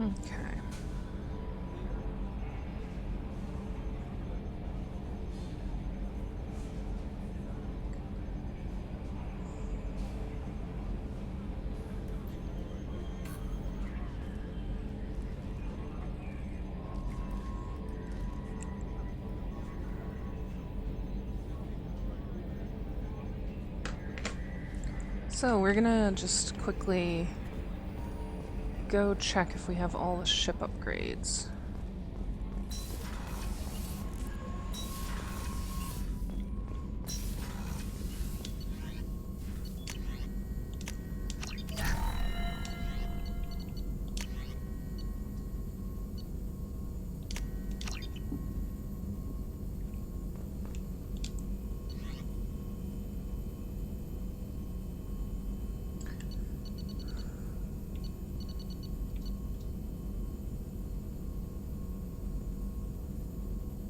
Okay. So we're gonna just quickly go check if we have all the ship upgrades.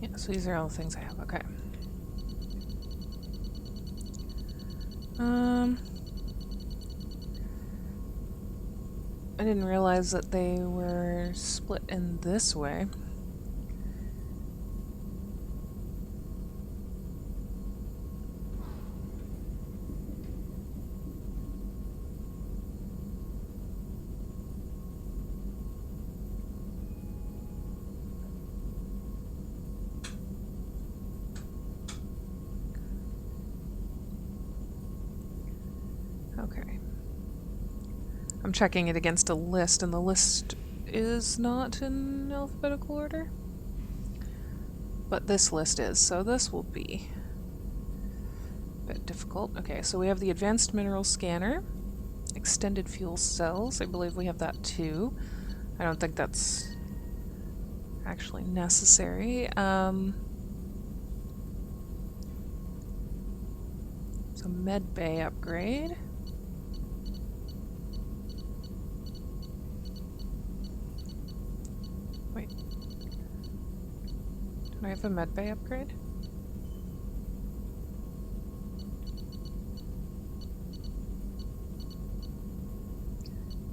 Yeah, so these are all the things I have. Okay. I didn't realize that they were split in this way. Okay. I'm checking it against a list, and the list is not in alphabetical order. But this list is, so this will be a bit difficult. Okay, so we have the advanced mineral scanner, extended fuel cells. I believe we have that too. I don't think that's actually necessary. So med bay upgrade. Wait. Do I have a med bay upgrade?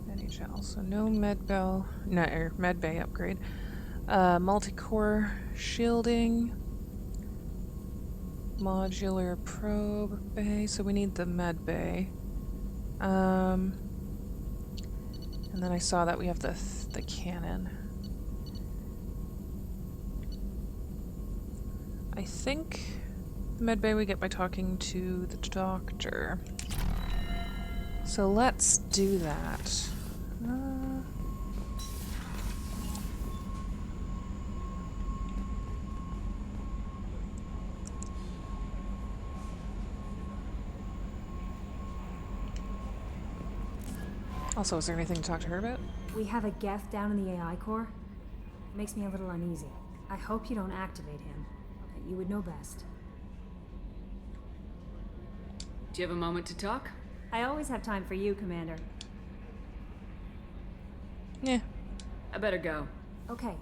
NHL, so no med bay upgrade. Multi-core shielding. Modular probe bay, so we need the med bay. And then I saw that we have the cannon. I think the med bay we get by talking to the doctor. So let's do that. Also, is there anything to talk to her about? We have a Geth down in the AI core. It makes me a little uneasy. I hope you don't activate him, but you would know best. Do you have a moment to talk? I always have time for you, Commander. Yeah. I better go. Okay.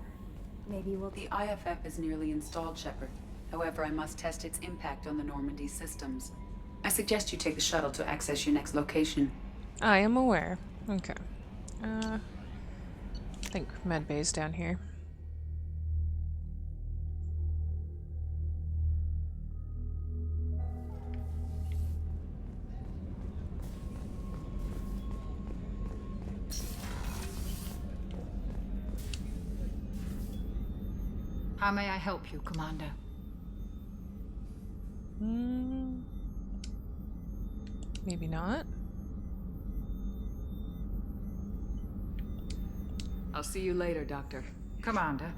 Maybe we'll... The IFF is nearly installed, Shepard. However, I must test its impact on the Normandy systems. I suggest you take the shuttle to access your next location. I am aware. Okay. I think med bay's down here. How may I help you, Commander? Maybe not. I'll see you later, Doctor. Commander.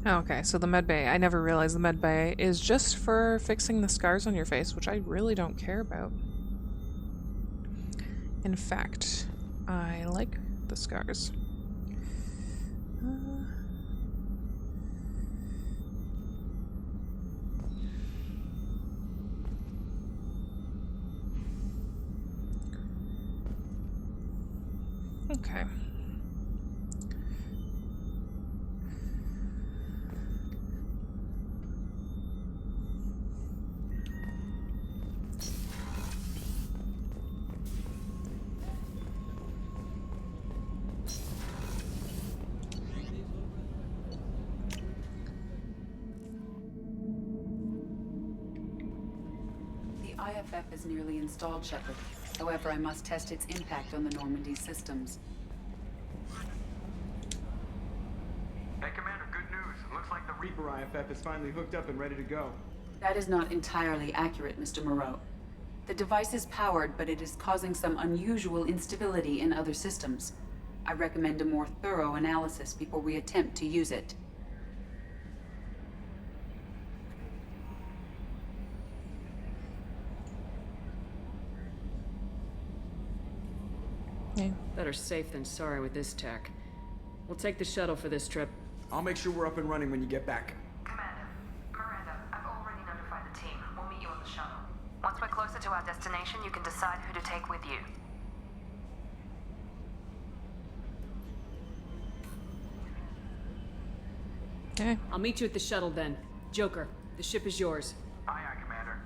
Okay, so the med bay. I never realized the med bay is just for fixing the scars on your face, which I really don't care about. In fact, I like the scars. Okay. The IFF is nearly installed, Shepard. However, I must test its impact on the Normandy systems. Hey, Commander, good news. It looks like the Reaper IFF is finally hooked up and ready to go. That is not entirely accurate, Mr. Moreau. The device is powered, but it is causing some unusual instability in other systems. I recommend a more thorough analysis before we attempt to use it. Yeah. Better safe than sorry with this tech. We'll take the shuttle for this trip. I'll make sure we're up and running when you get back. Commander, Miranda, I've already notified the team. We'll meet you on the shuttle. Once we're closer to our destination, you can decide who to take with you. Okay. I'll meet you at the shuttle then. Joker, the ship is yours. Aye, aye, Commander.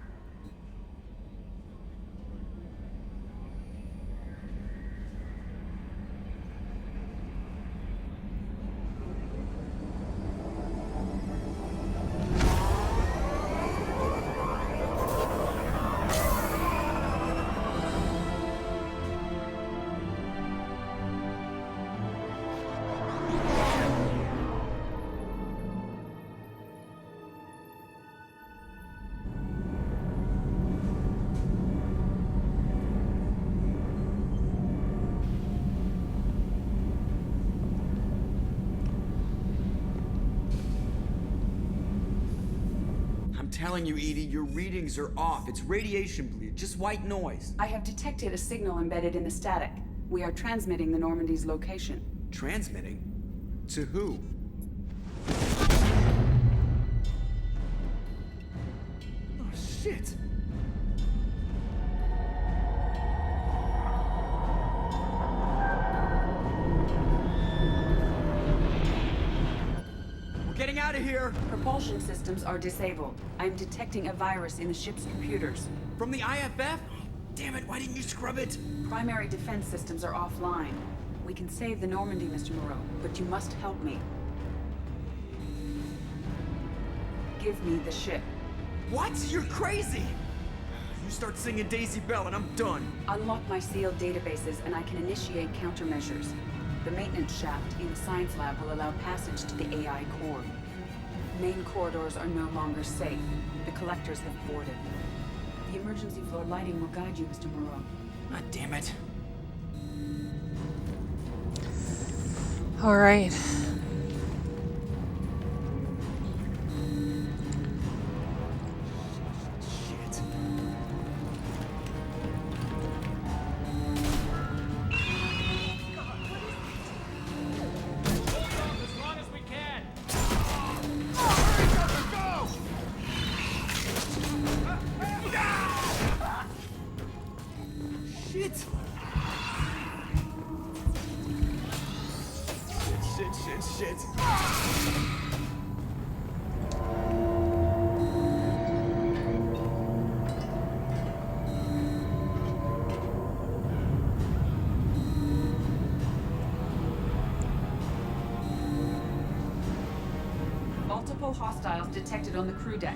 I'm telling you, Edie, your readings are off. It's radiation bleed, just white noise. I have detected a signal embedded in the static. We are transmitting the Normandy's location. Transmitting? To who? Oh, shit! We're getting out of here! Propulsion systems are disabled. I'm detecting a virus in the ship's computers. From the IFF? Damn it, why didn't you scrub it? Primary defense systems are offline. We can save the Normandy, Mr. Moreau, but you must help me. Give me the ship. What? You're crazy! You start singing Daisy Bell and I'm done. Unlock my sealed databases and I can initiate countermeasures. The maintenance shaft in the science lab will allow passage to the AI core. Main corridors are no longer safe. The collectors have boarded. The emergency floor lighting will guide you, Mr. Moreau. God damn it. All right. Shit. Shit! Shit. Multiple hostiles detected on the crew deck.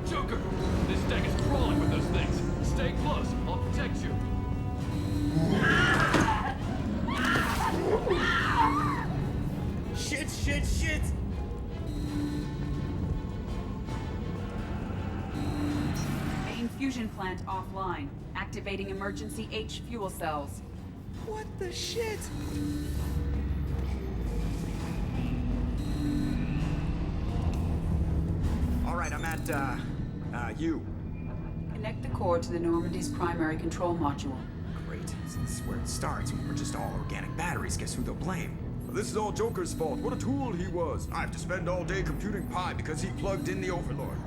Joker! This deck is crawling with those things. Stay close. I'll protect you. Shit! Main fusion plant offline. Activating emergency H fuel cells. What the shit? at, you. Connect the core to the Normandy's primary control module. Great. So this is where it starts. We're just all organic batteries. Guess who they'll blame? This is all Joker's fault. What a tool he was. I have to spend all day computing pi because he plugged in the Overlord.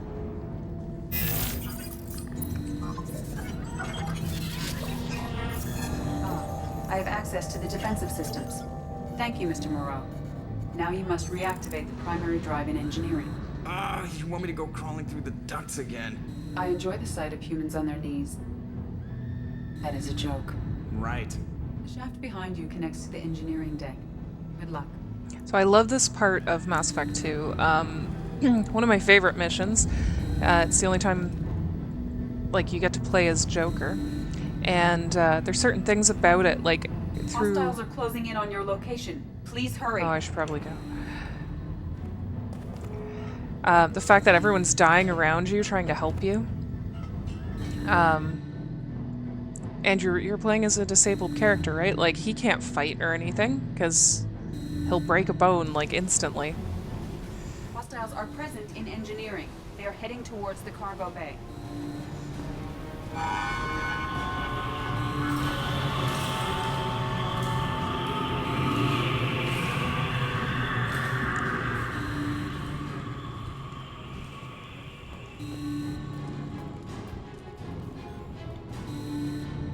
I have access to the defensive systems. Thank you, Mr. Moreau. Now you must reactivate the primary drive in engineering. You want me to go crawling through the ducts again? I enjoy the sight of humans on their knees. That is a joke. Right. The shaft behind you connects to the engineering deck. Good luck. So I love this part of Mass Effect 2. One of my favorite missions. It's the only time, like, you get to play as Joker. And there's certain things about it, like through... Hostiles are closing in on your location. Please hurry. Oh, I should probably go. The fact that everyone's dying around you, trying to help you. And you're playing as a disabled character, right? Like, he can't fight or anything, because he'll break a bone, like, instantly. Hostiles are present in engineering. They are heading towards the cargo bay.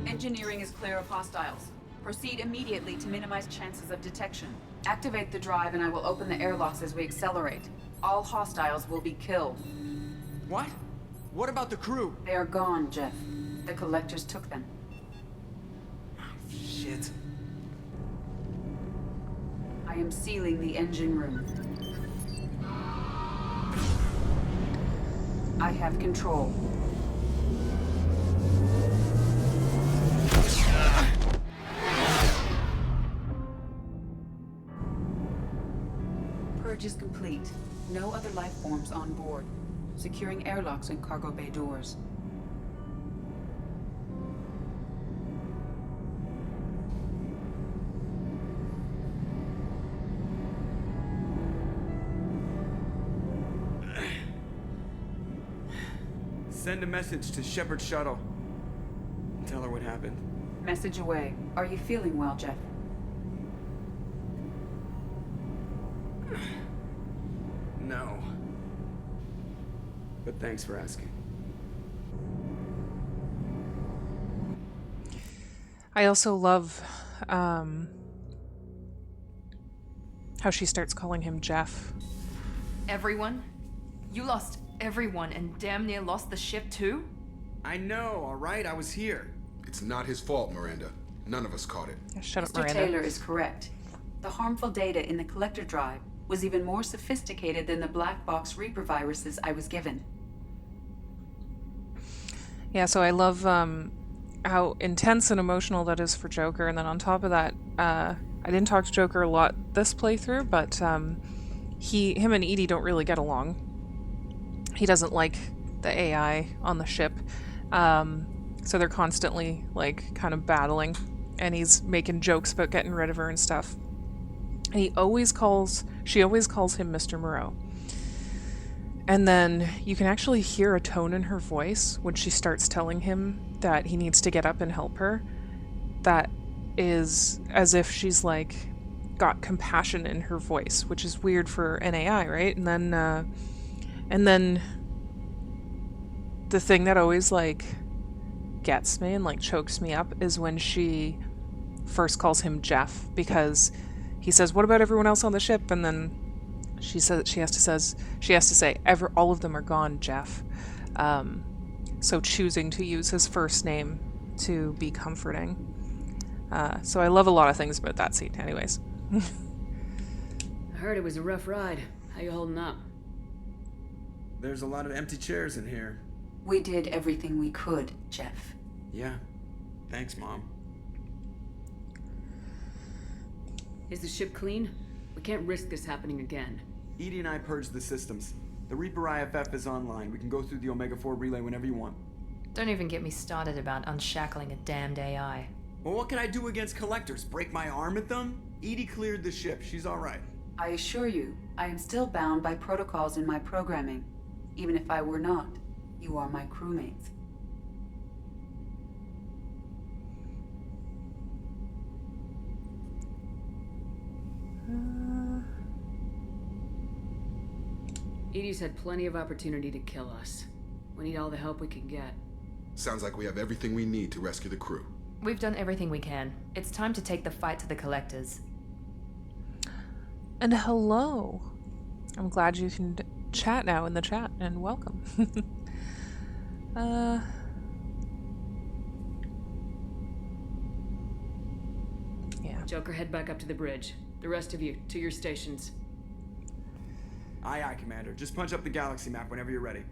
Engineering is clear of hostiles. Proceed immediately to minimize chances of detection. Activate the drive and I will open the airlocks as we accelerate. All hostiles will be killed. What? What about the crew? They are gone, Jeff. The collectors took them. Shit. I am sealing the engine room. I have control. Purge is complete. No other life forms on board. Securing airlocks and cargo bay doors. Send a message to Shepard's shuttle. Tell her what happened. Message away. Are you feeling well, Jeff? No. But thanks for asking. I also love how she starts calling him Jeff. Everyone? You lost everyone and damn near lost the ship too? I know, alright? I was here. It's not his fault, Miranda. None of us caught it. Yeah, shut up, Mr. Miranda. Taylor is correct. The harmful data in the collector drive was even more sophisticated than the black box Reaper viruses I was given. Yeah, so I love how intense and emotional that is for Joker, and then on top of that, I didn't talk to Joker a lot this playthrough, but him and Edie don't really get along. He doesn't like the AI on the ship, so they're constantly, like, kind of battling, and he's making jokes about getting rid of her and stuff. And she always calls him Mr. Moreau. And then you can actually hear a tone in her voice when she starts telling him that he needs to get up and help her. That is as if she's, like, got compassion in her voice, which is weird for an AI, right? And then the thing that always, like, gets me and, like, chokes me up is when she first calls him Jeff, because he says, "What about everyone else on the ship?" And then she says she has to say all of them are gone, Jeff. So choosing to use his first name to be comforting. So I love a lot of things about that scene. Anyways. I heard it was a rough ride. How you holding up? There's a lot of empty chairs in here. We did everything we could, Jeff. Yeah. Thanks, Mom. Is the ship clean? We can't risk this happening again. Edie and I purged the systems. The Reaper IFF is online. We can go through the Omega-4 relay whenever you want. Don't even get me started about unshackling a damned AI. Well, what can I do against collectors? Break my arm at them? Edie cleared the ship. She's all right. I assure you, I am still bound by protocols in my programming. Even if I were not, you are my crewmates. Edie's had plenty of opportunity to kill us. We need all the help we can get. Sounds like we have everything we need to rescue the crew. We've done everything we can. It's time to take the fight to the collectors. And hello. I'm glad you can chat now in the chat, and welcome. Yeah. Joker, head back up to the bridge. The rest of you, to your stations. Aye, aye, Commander. Just punch up the galaxy map whenever you're ready.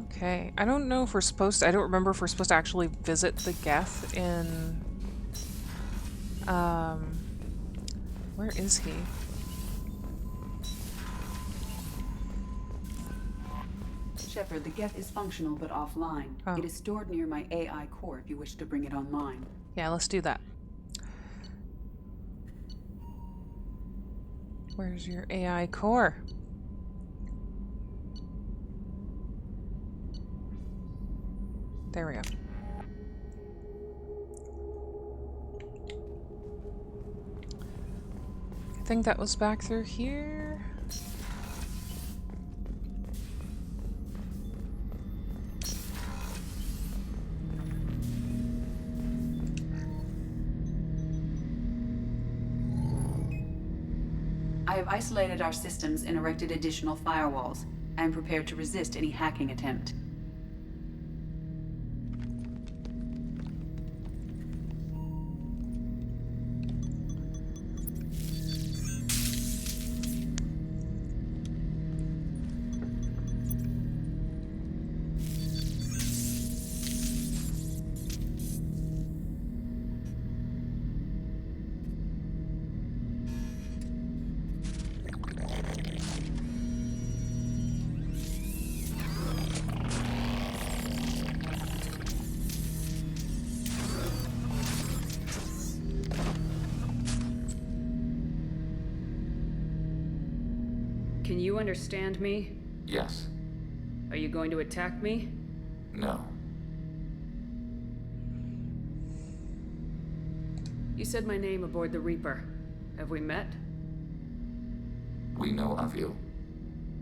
Okay. I don't know if we're supposed to, I don't remember if we're supposed to actually visit the Geth in... Where is he? Shepard, the Geth is functional but offline. Oh. It is stored near my AI core if you wish to bring it online. Yeah, let's do that. Where's your AI core? There we go. I think that was back through here. I have isolated our systems and erected additional firewalls. I am prepared to resist any hacking attempt. Can you understand me? Yes. Are you going to attack me? No. You said my name aboard the Reaper. Have we met? We know of you.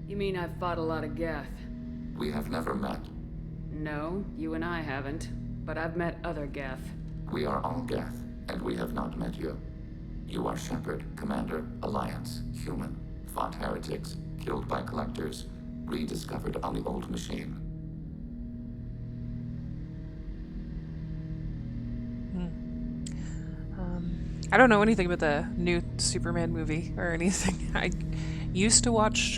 You mean I've fought a lot of Geth? We have never met. No, you and I haven't. But I've met other Geth. We are all Geth, and we have not met you. You are Shepard, Commander, Alliance, human, fought heretics, killed by collectors, rediscovered on the old machine. I don't know anything about the new Superman movie or anything. I used to watch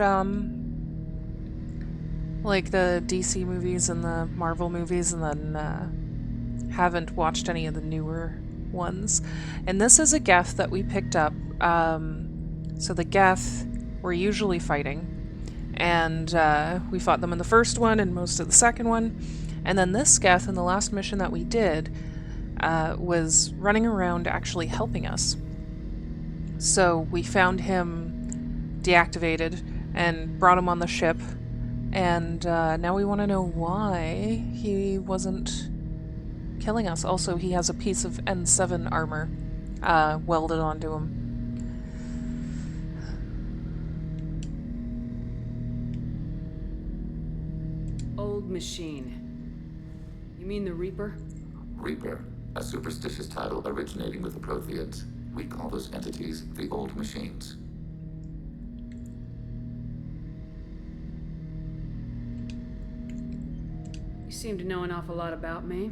like the DC movies and the Marvel movies, and then haven't watched any of the newer ones. And this is a Geth that we picked up. So the Geth were usually fighting, and we fought them in the first one and most of the second one. And then this Geth in the last mission that we did was running around actually helping us. So we found him deactivated and brought him on the ship, and now we want to know why he wasn't killing us. Also, he has a piece of N7 armor welded onto him. Old machine. You mean the Reaper? Reaper, a superstitious title originating with the Protheans. We call those entities the Old Machines. You seem to know an awful lot about me.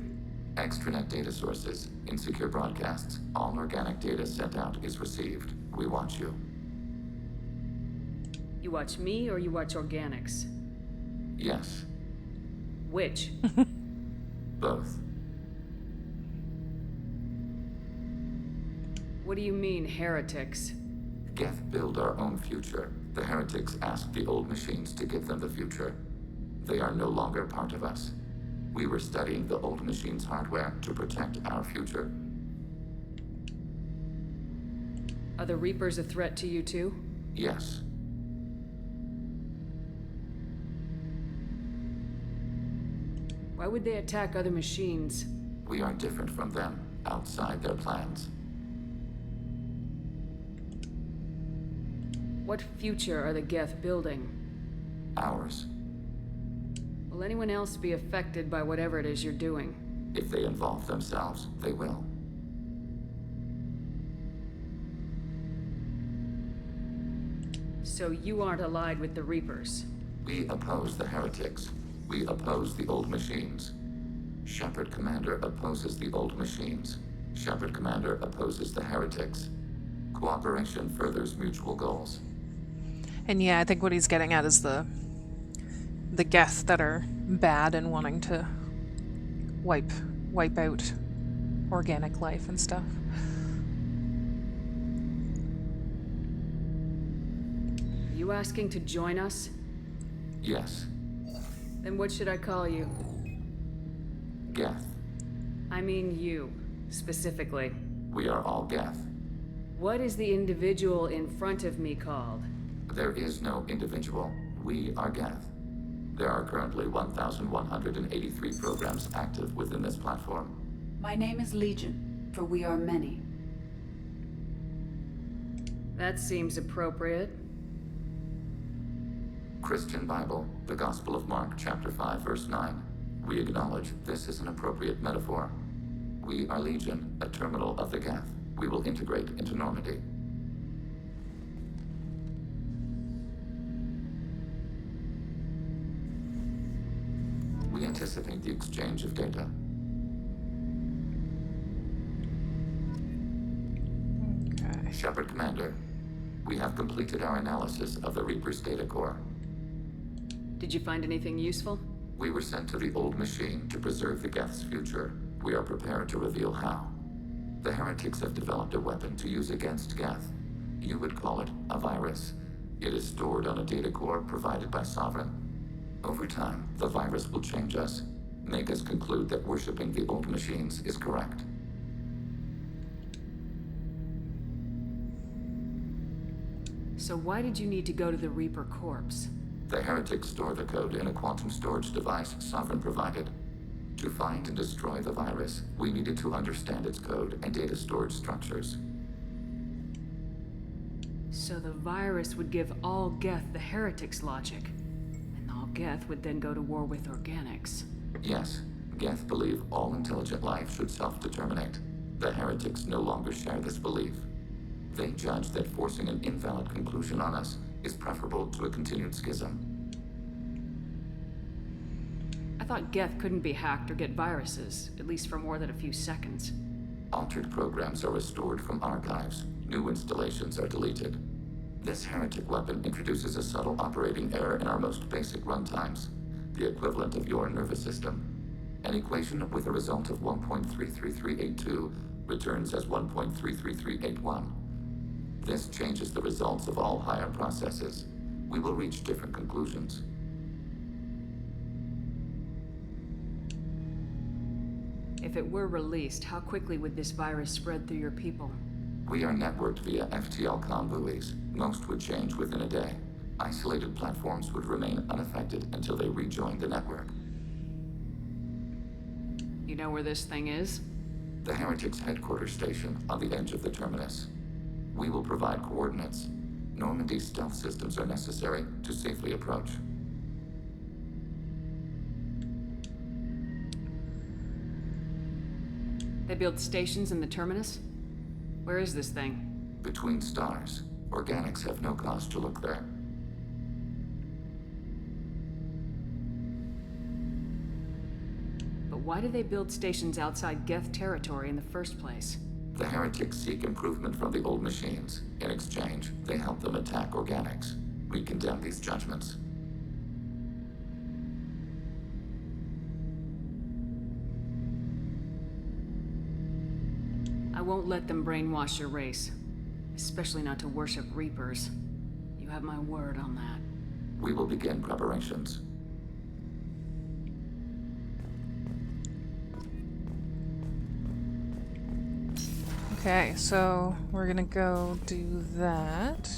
Extranet data sources, insecure broadcasts, all organic data sent out is received. We watch you. You watch me or you watch organics? Yes, Which? both. What do you mean, heretics? Geth build our own future. The heretics asked the old machines to give them the future. They are no longer part of us. We were studying the old machines' hardware to protect our future. Are the Reapers a threat to you too? Yes. Why would they attack other machines? We are different from them, outside their plans. What future are the Geth building? Ours. Will anyone else be affected by whatever it is you're doing? If they involve themselves, they will. So you aren't allied with the Reapers? We oppose the heretics. We oppose the old machines. Shepard Commander opposes the old machines. Shepard Commander opposes the heretics. Cooperation furthers mutual goals. And yeah, I think what he's getting at is the Geth that are bad and wanting to wipe out organic life and stuff. Are you asking to join us? Yes. Then what should I call you? Geth. I mean you, specifically. We are all Geth. What is the individual in front of me called? There is no individual. We are Geth. There are currently 1,183 programs active within this platform. My name is Legion, for we are many. That seems appropriate. Christian Bible, the Gospel of Mark, chapter 5, verse 9. We acknowledge this is an appropriate metaphor. We are Legion, a terminal of the Geth. We will integrate into Normandy. We anticipate the exchange of data. Okay. Shepard Commander, we have completed our analysis of the Reaper's data core. Did you find anything useful? We were sent to the old machine to preserve the Geth's future. We are prepared to reveal how. The heretics have developed a weapon to use against Geth. You would call it a virus. It is stored on a data core provided by Sovereign. Over time, the virus will change us, make us conclude that worshipping the old machines is correct. So why did you need to go to the Reaper corpse? The heretics store the code in a quantum storage device Sovereign provided. To find and destroy the virus, we needed to understand its code and data storage structures. So the virus would give all Geth the heretics' logic, and all Geth would then go to war with organics. Yes, Geth believe all intelligent life should self-determinate. The heretics no longer share this belief. They judge that forcing an invalid conclusion on us is preferable to a continued schism. I thought Geth couldn't be hacked or get viruses, at least for more than a few seconds. Altered programs are restored from archives. New installations are deleted. This heretic weapon introduces a subtle operating error in our most basic runtimes, the equivalent of your nervous system. An equation with a result of 1.33382 returns as 1.33381. This changes the results of all higher processes. We will reach different conclusions. If it were released, how quickly would this virus spread through your people? We are networked via FTL-COM buoys. Most would change within a day. Isolated platforms would remain unaffected until they rejoined the network. You know where this thing is? The Heretics' headquarters station on the edge of the terminus. We will provide coordinates. Normandy's stealth systems are necessary to safely approach. They build stations in the terminus? Where is this thing? Between stars. Organics have no cause to look there. But why do they build stations outside Geth territory in the first place? The heretics seek improvement from the old machines. In exchange, they help them attack organics. We condemn these judgments. I won't let them brainwash your race. Especially not to worship Reapers. You have my word on that. We will begin preparations. Okay, so we're gonna go do that.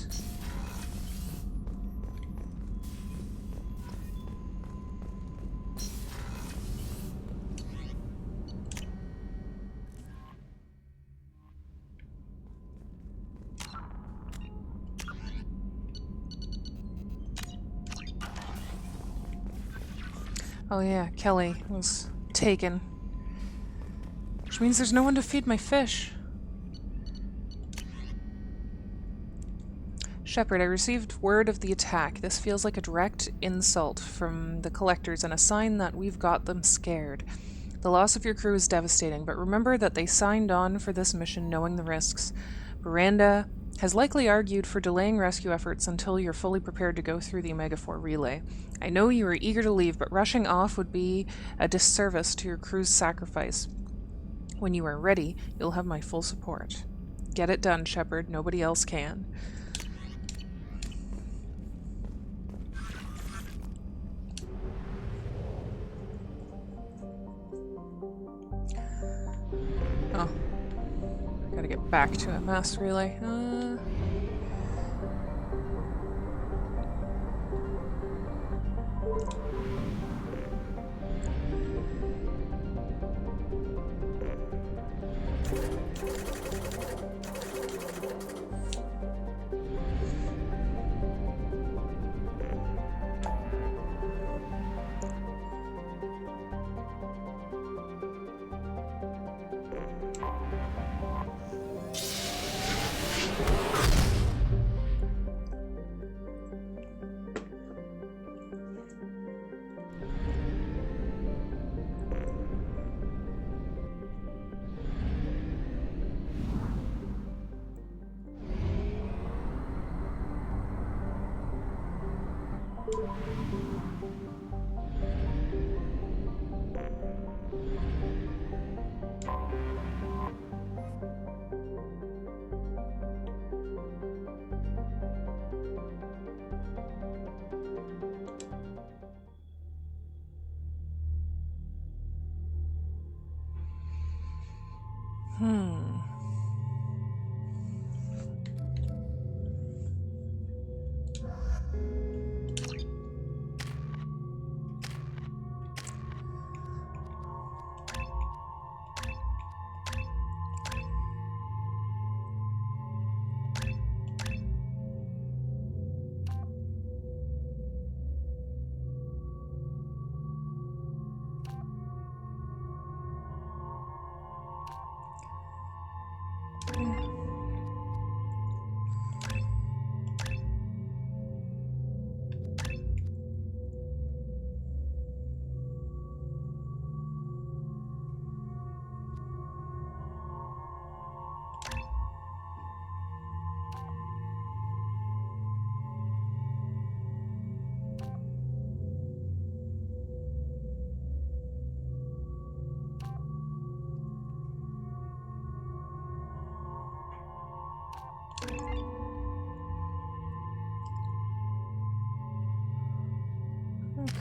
Oh yeah, Kelly was taken. Which means there's no one to feed my fish. Shepard, I received word of the attack. This feels like a direct insult from the collectors and a sign that we've got them scared. The loss of your crew is devastating, but remember that they signed on for this mission knowing the risks. Miranda has likely argued for delaying rescue efforts until you're fully prepared to go through the Omega-4 relay. I know you are eager to leave, but rushing off would be a disservice to your crew's sacrifice. When you are ready, you'll have my full support. Get it done, Shepard. Nobody else can. Oh. I gotta get back to it. Mass relay.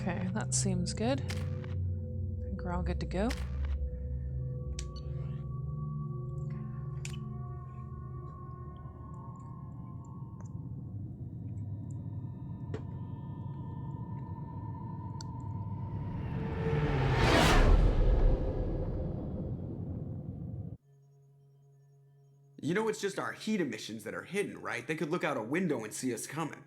Okay, that seems good. I think we're all good to go. You know it's just our heat emissions that are hidden, right? They could look out a window and see us coming.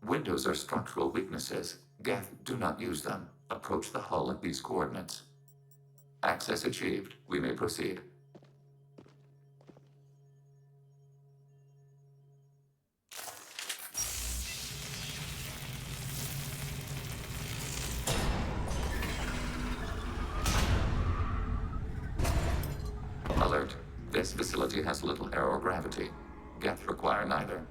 Windows are structural weaknesses. Geth, do not use them. Approach the hull at these coordinates. Access achieved. We may proceed. Alert. This facility has little air or gravity. Geth require neither.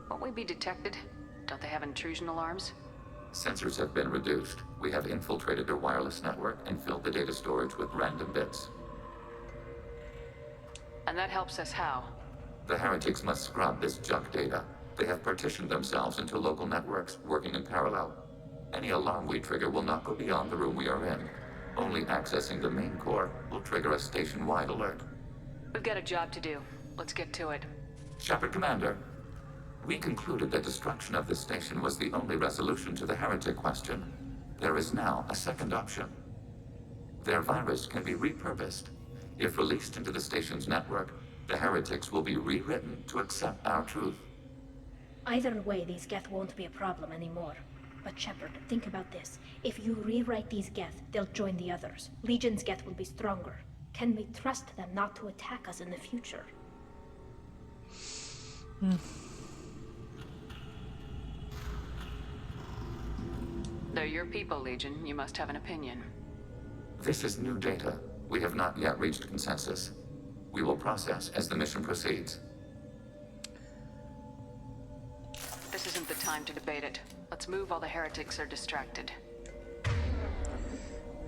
Won't we be detected? Don't they have intrusion alarms? Sensors have been reduced. We have infiltrated their wireless network and filled the data storage with random bits. And that helps us how? The heretics must scrub this junk data. They have partitioned themselves into local networks, working in parallel. Any alarm we trigger will not go beyond the room we are in. Only accessing the main core will trigger a station-wide alert. We've got a job to do. Let's get to it. Shepard Commander, we concluded that destruction of this station was the only resolution to the heretic question. There is now a second option. Their virus can be repurposed. If released into the station's network, the heretics will be rewritten to accept our truth. Either way, these Geth won't be a problem anymore. But Shepard, think about this. If you rewrite these Geth, they'll join the others. Legion's Geth will be stronger. Can we trust them not to attack us in the future? They're your people, Legion. You must have an opinion. This is new data. We have not yet reached consensus. We will process as the mission proceeds. This isn't the time to debate it. Let's move while the heretics are distracted.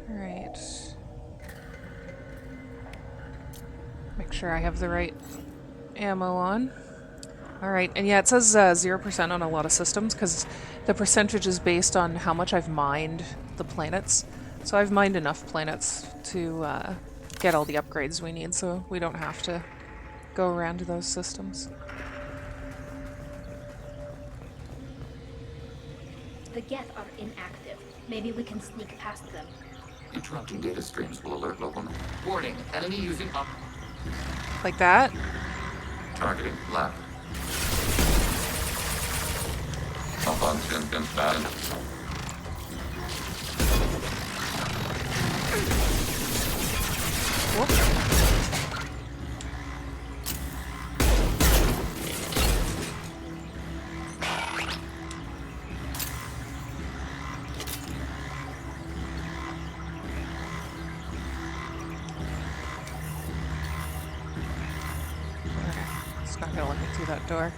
Alright. Make sure I have the right ammo on. Alright, and yeah, it says 0% on a lot of systems, because the percentage is based on how much I've mined the planets. So I've mined enough planets to get all the upgrades we need, so we don't have to go around to those systems. The Geth are inactive. Maybe we can sneak past them. Interrupting data streams will alert local... Warning, enemy using up... Like that? Targeting left. Malfunction confirmed. Whoop. It's not gonna let me through that door.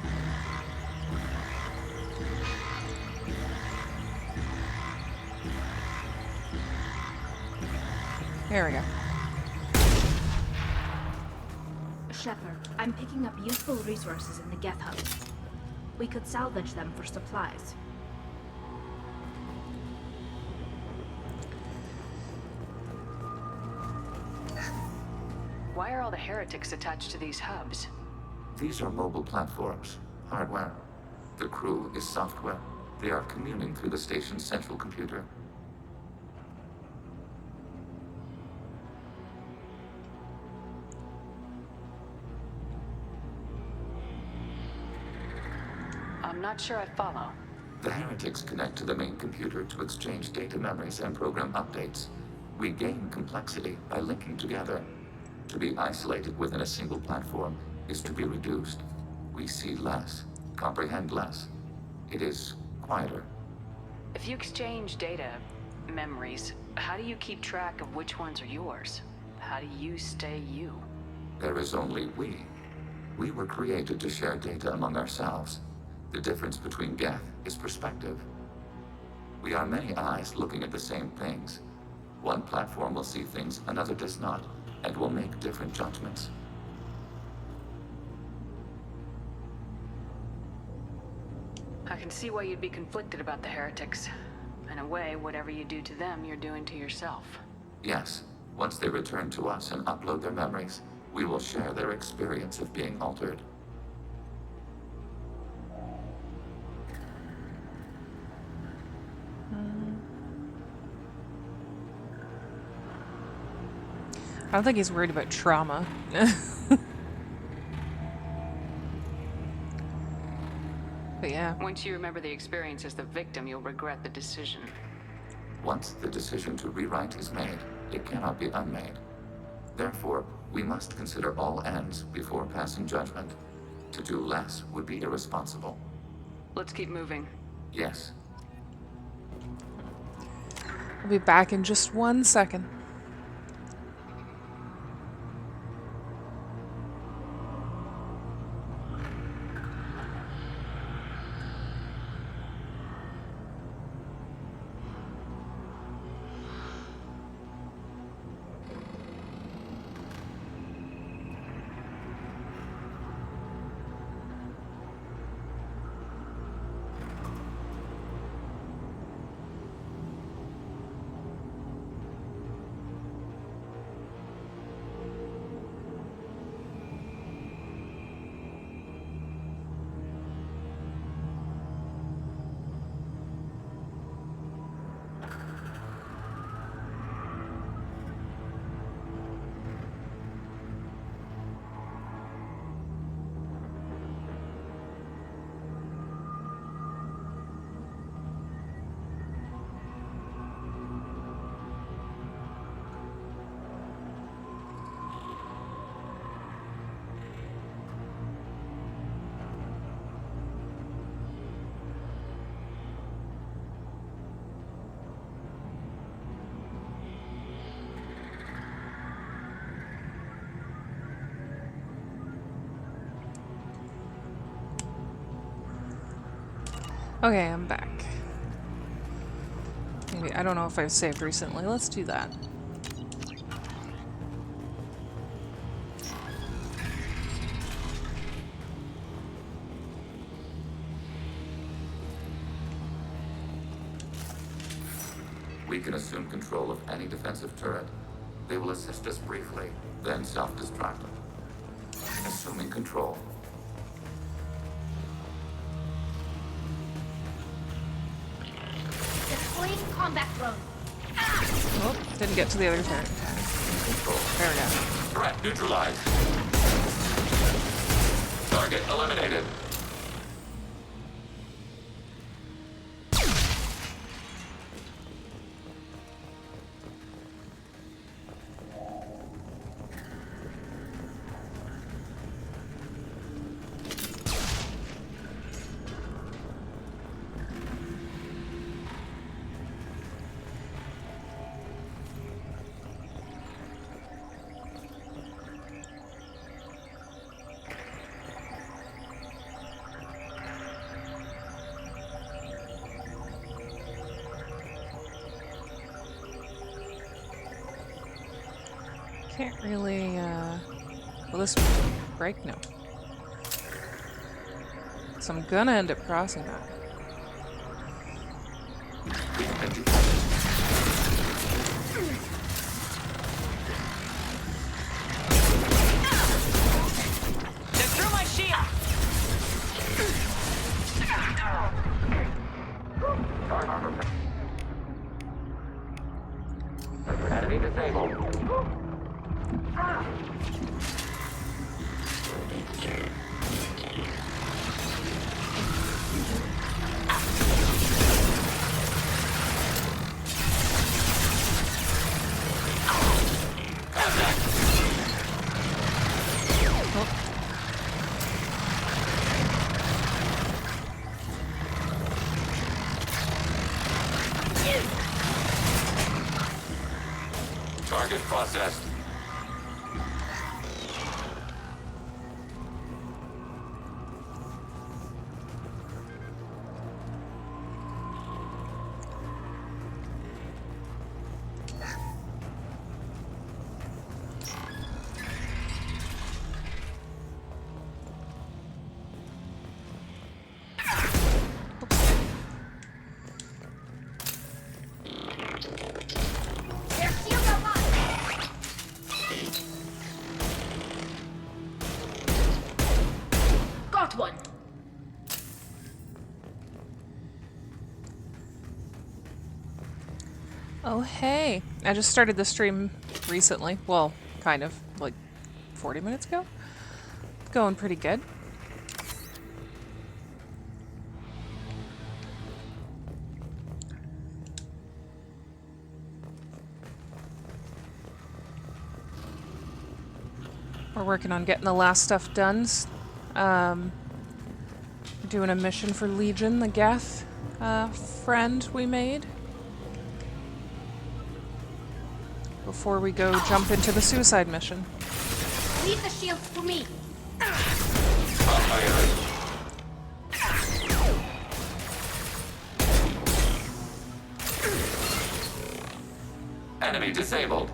There we go. Shepard, I'm picking up useful resources in the Geth hubs. We could salvage them for supplies. Why are all the heretics attached to these hubs? These are mobile platforms, hardware. The crew is software. They are communing through the station's central computer. I'm not sure I follow. The heretics connect to the main computer to exchange data memories and program updates. We gain complexity by linking together. To be isolated within a single platform is to be reduced. We see less, comprehend less. It is quieter. If you exchange data, memories, how do you keep track of which ones are yours? How do you stay you? There is only we. We were created to share data among ourselves. The difference between Geth is perspective. We are many eyes looking at the same things. One platform will see things another does not, and will make different judgments. I can see why you'd be conflicted about the heretics. In a way, whatever you do to them, you're doing to yourself. Yes, once they return to us and upload their memories, we will share their experience of being altered. I don't think he's worried about trauma. But yeah. Once you remember the experience as the victim, you'll regret the decision. Once the decision to rewrite is made, it cannot be unmade. Therefore, we must consider all ends before passing judgment. To do less would be irresponsible. Let's keep moving. Yes. I'll be back in just 1 second. Okay, I'm back. Maybe, I don't know if I've saved recently. Let's do that. We can assume control of any defensive turret. They will assist us briefly, then self-destruct. Assuming control. Deploying combat drone. Oh, didn't get to the other turret. Control. There we go. Threat neutralized. Target eliminated. Can't really, will this break? No. So I'm gonna end up crossing that. They threw my shield! Enemy disabled. Target processed. Their shields are up. Got one. Oh, hey. I just started the stream recently. Well, kind of. Like 40 minutes ago? Going pretty good. We're working on getting the last stuff done. Doing a mission for Legion, the Geth friend we made. Before we go jump into the suicide mission. Leave the shields to me. Enemy disabled.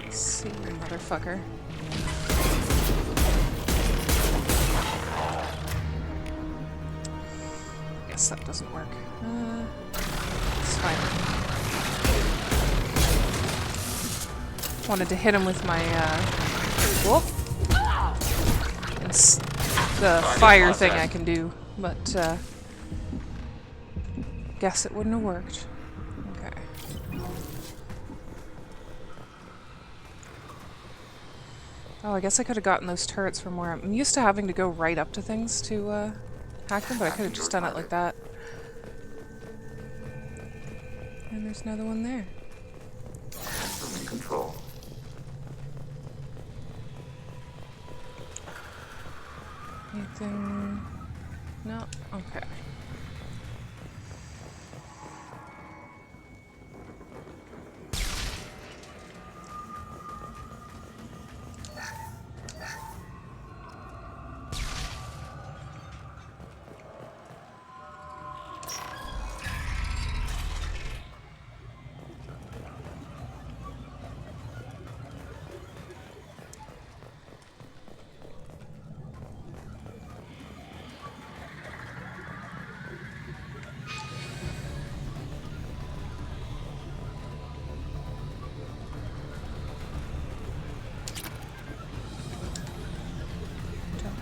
See, motherfucker. Guess that doesn't work. It's fine. Wanted to hit him with my, whoop! It's the fire thing I can do, but, guess it wouldn't have worked. Okay. Oh, I guess I could have gotten those turrets from where I'm used to having to go right up to things to hack them, but I could have just done it like that. And there's another one there. Assuming control. Anything? No? Okay.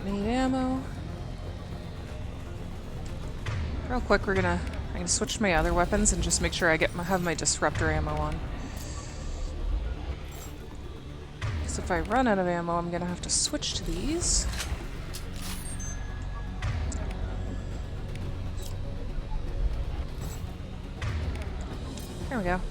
Need ammo. Real quick, I'm gonna switch to my other weapons and just make sure I have my disruptor ammo on. Because if I run out of ammo, I'm gonna have to switch to these. There we go.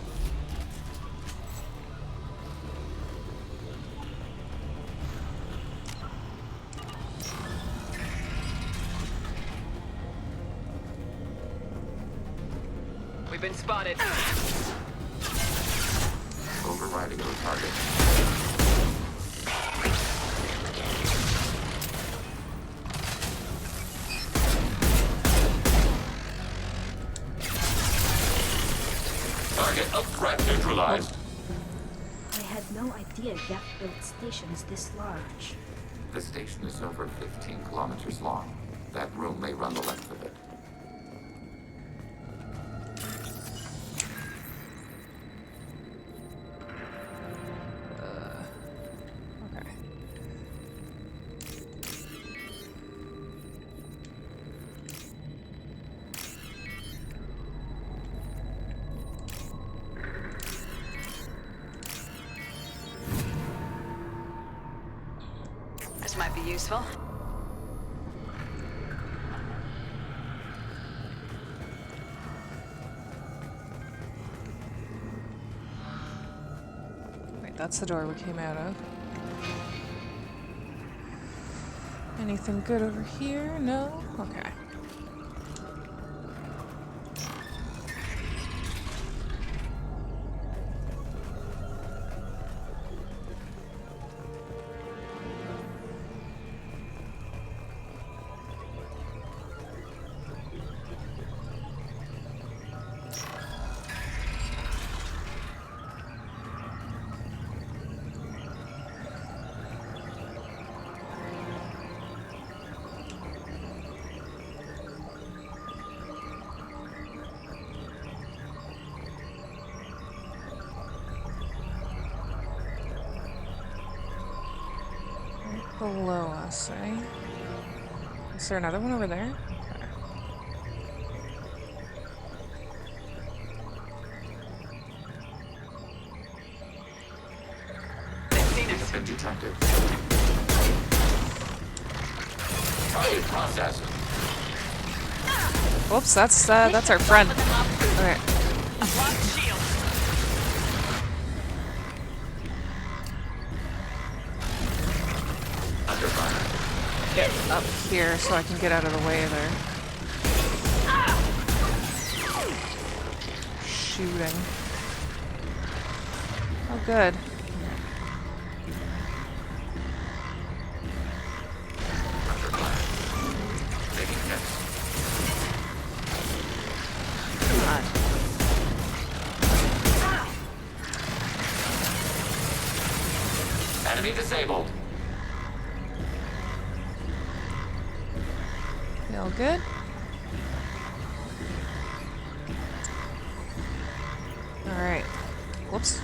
We've been spotted. Overriding your target. Target of threat neutralized. I had no idea Geth built stations this large. The station is over 15 kilometers long. That room may run the length of it. Okay. This might be useful. Wait, that's the door we came out of. Anything good over here? No? Okay. Below us, eh? Is there another one over there? Okay. They've seen We us. have been detected. Target processed. Whoops, that's our friend. Okay. Under fire. Get up here so I can get out of the way there. Shooting. Oh, good. Under fire. Taking hits. Come on. Enemy disabled. Feel good? Alright. Whoops.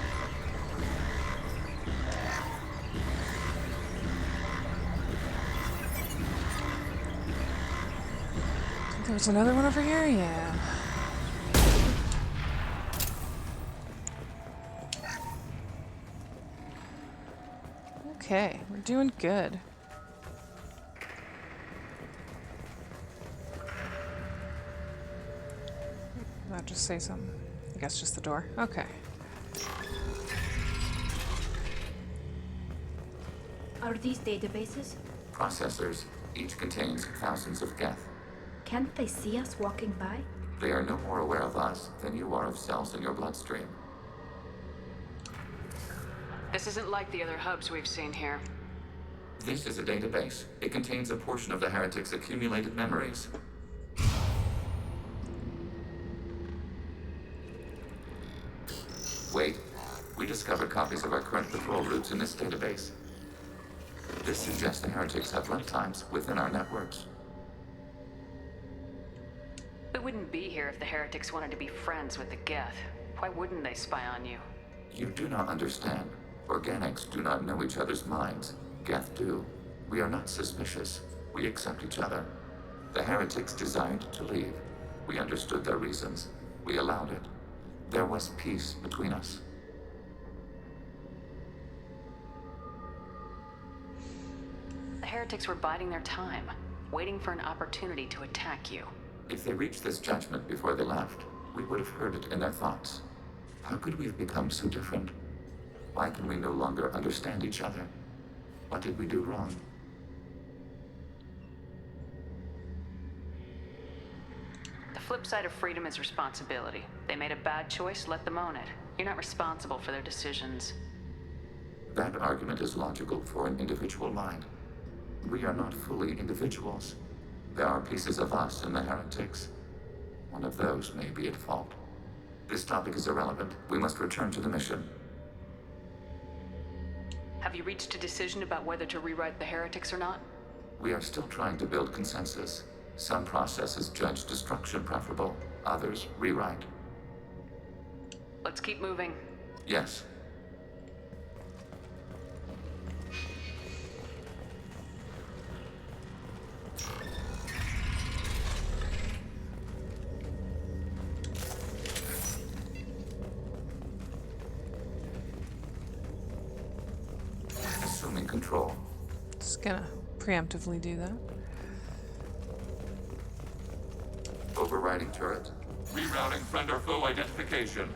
There's another one over here? Yeah. Okay, we're doing good. Did that just say something? I guess just the door. Okay. Are these databases? Processors. Each contains thousands of geth. Can't they see us walking by? They are no more aware of us than you are of cells in your bloodstream. This isn't like the other hubs we've seen here. This is a database. It contains a portion of the heretics' accumulated memories. Wait. We discovered copies of our current patrol routes in this database. This suggests the heretics have runtimes within our networks. We wouldn't be here if the heretics wanted to be friends with the Geth. Why wouldn't they spy on you? You do not understand. Organics do not know each other's minds. Geth do. We are not suspicious. We accept each other. The heretics desired to leave. We understood their reasons. We allowed it. There was peace between us. The heretics were biding their time, waiting for an opportunity to attack you. If they reached this judgment before they left, we would have heard it in their thoughts. How could we have become so different? Why can we no longer understand each other? What did we do wrong? The flip side of freedom is responsibility. They made a bad choice, let them own it. You're not responsible for their decisions. That argument is logical for an individual mind. We are not fully individuals. There are pieces of us in the heretics. One of those may be at fault. This topic is irrelevant. We must return to the mission. Have you reached a decision about whether to rewrite the heretics or not? We are still trying to build consensus. Some processes judge destruction preferable, others rewrite. Let's keep moving. Yes. Assuming control. Just gonna preemptively do that. Overriding turret. Rerouting friend or foe identification.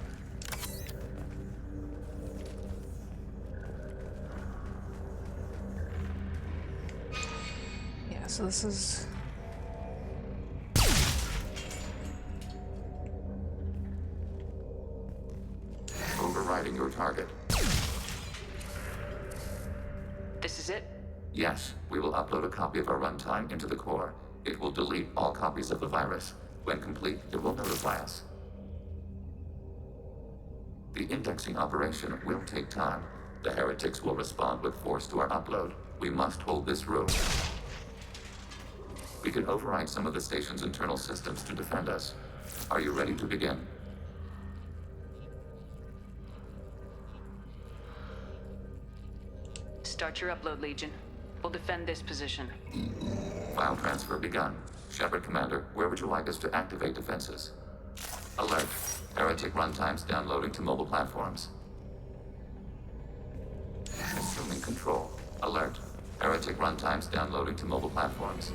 Yeah, so this is... Overriding your target. This is it? Yes, we will upload a copy of our runtime into the core. It will delete all copies of the virus. When complete, it will notify us. The indexing operation will take time. The heretics will respond with force to our upload. We must hold this room. We can override some of the station's internal systems to defend us. Are you ready to begin? Start your upload, Legion. We'll defend this position. File transfer begun. Shepard Commander, where would you like us to activate defenses? Alert. Heretic runtimes downloading to mobile platforms. Assuming control. Alert. Heretic runtimes downloading to mobile platforms.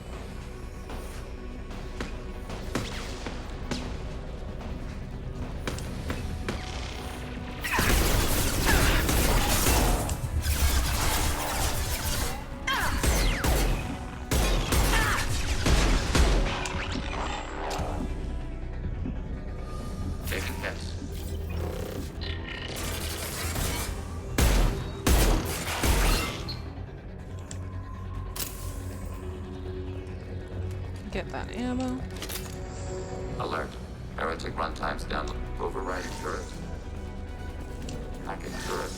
Taking hits. Get that ammo. Alert. Heretic runtimes down. Overriding turret. Hacking turret.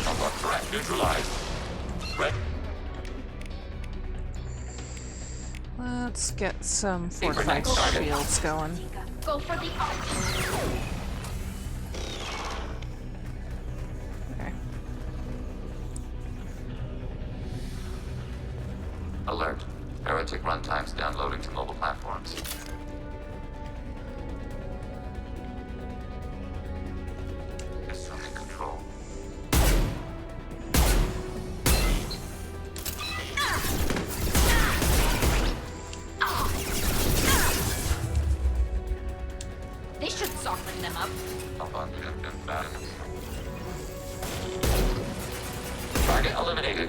Unlock threat neutralized. Red. Let's get some fortified shields going. Go for the Okay. Alert. Heretic runtimes downloading to mobile platforms. Upon balance. Target eliminated.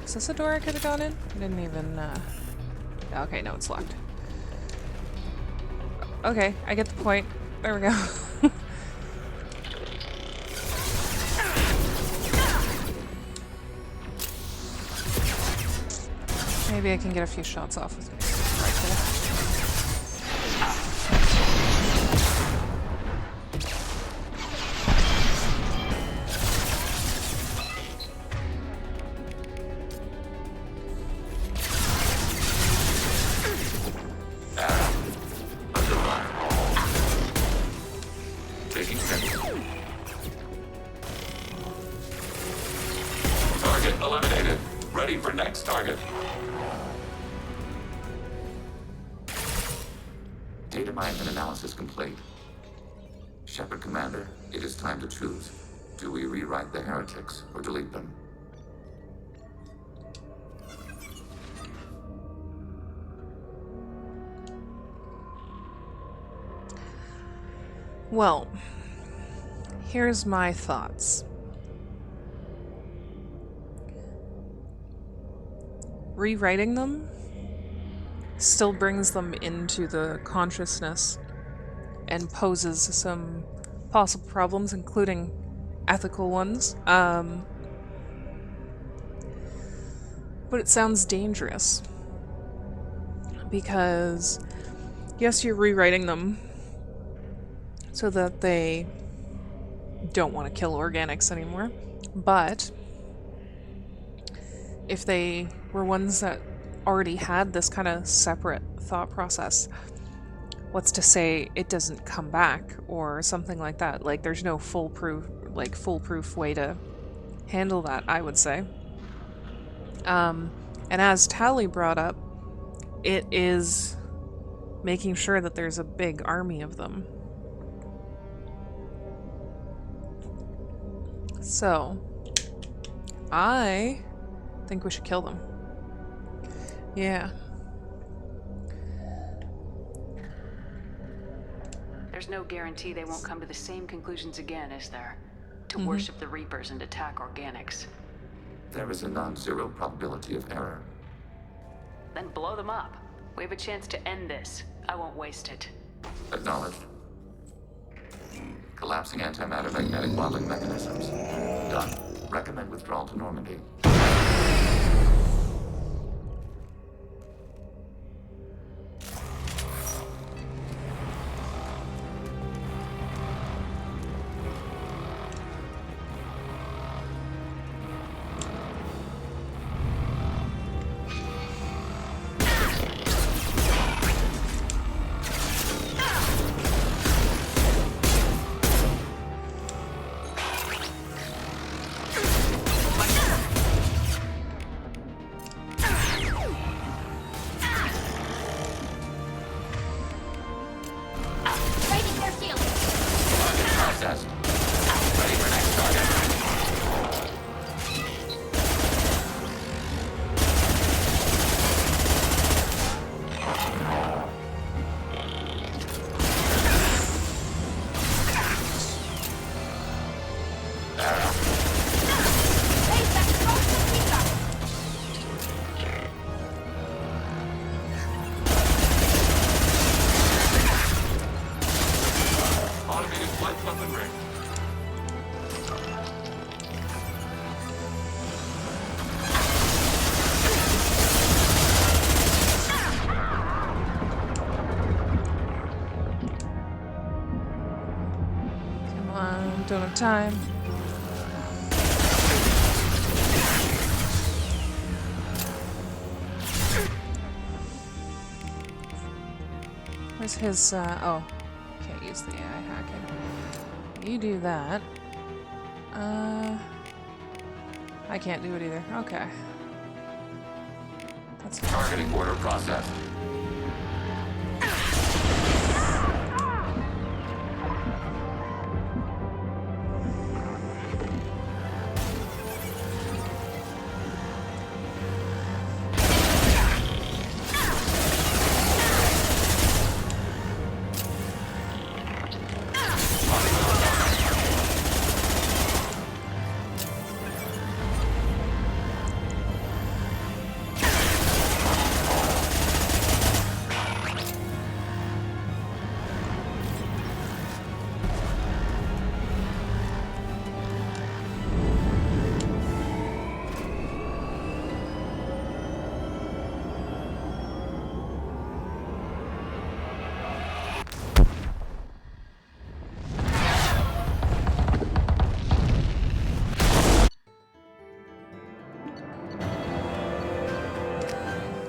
Is this a door I could have gone in? I didn't even, okay, no, it's locked. Okay, I get the point. There we go. Maybe I can get a few shots off with me right there. Target eliminated. Ready for next target. Data mine and analysis complete. Shepard Commander, it is time to choose. Do we rewrite the heretics or delete them? Well, here's my thoughts. Rewriting them still brings them into the consciousness and poses some possible problems, including ethical ones. But it sounds dangerous. Because, yes, you're rewriting them so that they don't want to kill organics anymore, but if they were ones that already had this kind of separate thought process, what's to say it doesn't come back or something like that? Like, there's no foolproof way to handle that, I would say. And as Tally brought up, it is making sure that there's a big army of them. So, I think we should kill them. Yeah. There's no guarantee they won't come to the same conclusions again, is there? To worship the Reapers and attack organics. There is a non-zero probability of error. Then blow them up. We have a chance to end this. I won't waste it. Acknowledged. Collapsing antimatter magnetic modeling mechanisms. Done. Recommend withdrawal to Normandy. Don't have time. Where's his, oh. Can't use the AI hacking. You do that. I can't do it either. Okay. That's Targeting order processed.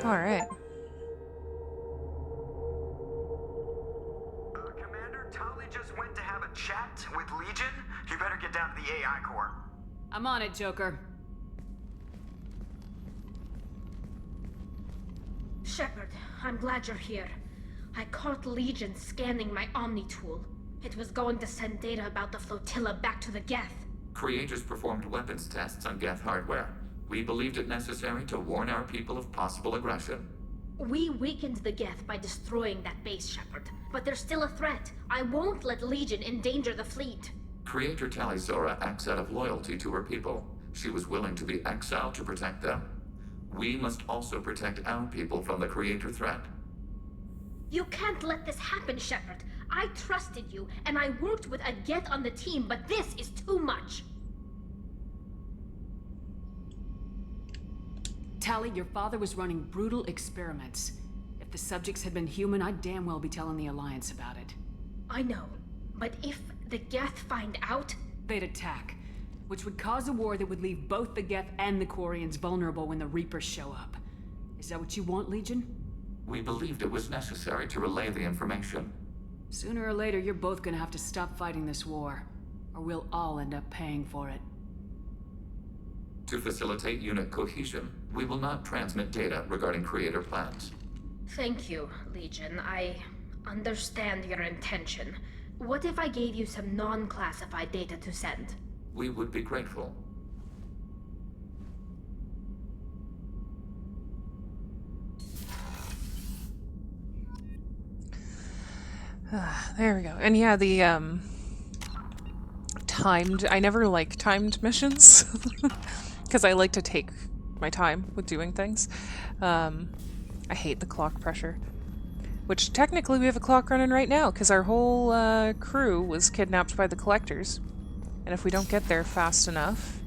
alright. Commander, Tali just went to have a chat with Legion. You better get down to the AI core. I'm on it, Joker. Shepard, I'm glad you're here. I caught Legion scanning my Omni tool. It was going to send data about the flotilla back to the Geth. Creators performed weapons tests on Geth hardware. We believed it necessary to warn our people of possible aggression. We weakened the Geth by destroying that base, Shepard. But there's still a threat. I won't let Legion endanger the fleet. Creator Talizora acts out of loyalty to her people. She was willing to be exiled to protect them. We must also protect our people from the Creator threat. You can't let this happen, Shepard. I trusted you, and I worked with a Geth on the team, but this is too much. Tali, your father was running brutal experiments. If the subjects had been human, I'd damn well be telling the Alliance about it. I know, but if the Geth find out... They'd attack, which would cause a war that would leave both the Geth and the Quarians vulnerable when the Reapers show up. Is that what you want, Legion? We believed it was necessary to relay the information. Sooner or later, you're both gonna have to stop fighting this war, or we'll all end up paying for it. To facilitate unit cohesion, we will not transmit data regarding Creator plans. Thank you, Legion. I understand your intention. What if I gave you some non-classified data to send? We would be grateful. There we go. And yeah, the I never like timed missions because I like to take my time with doing things. I hate the clock pressure. Which technically we have a clock running right now because our whole crew was kidnapped by the collectors. And if we don't get there fast enough,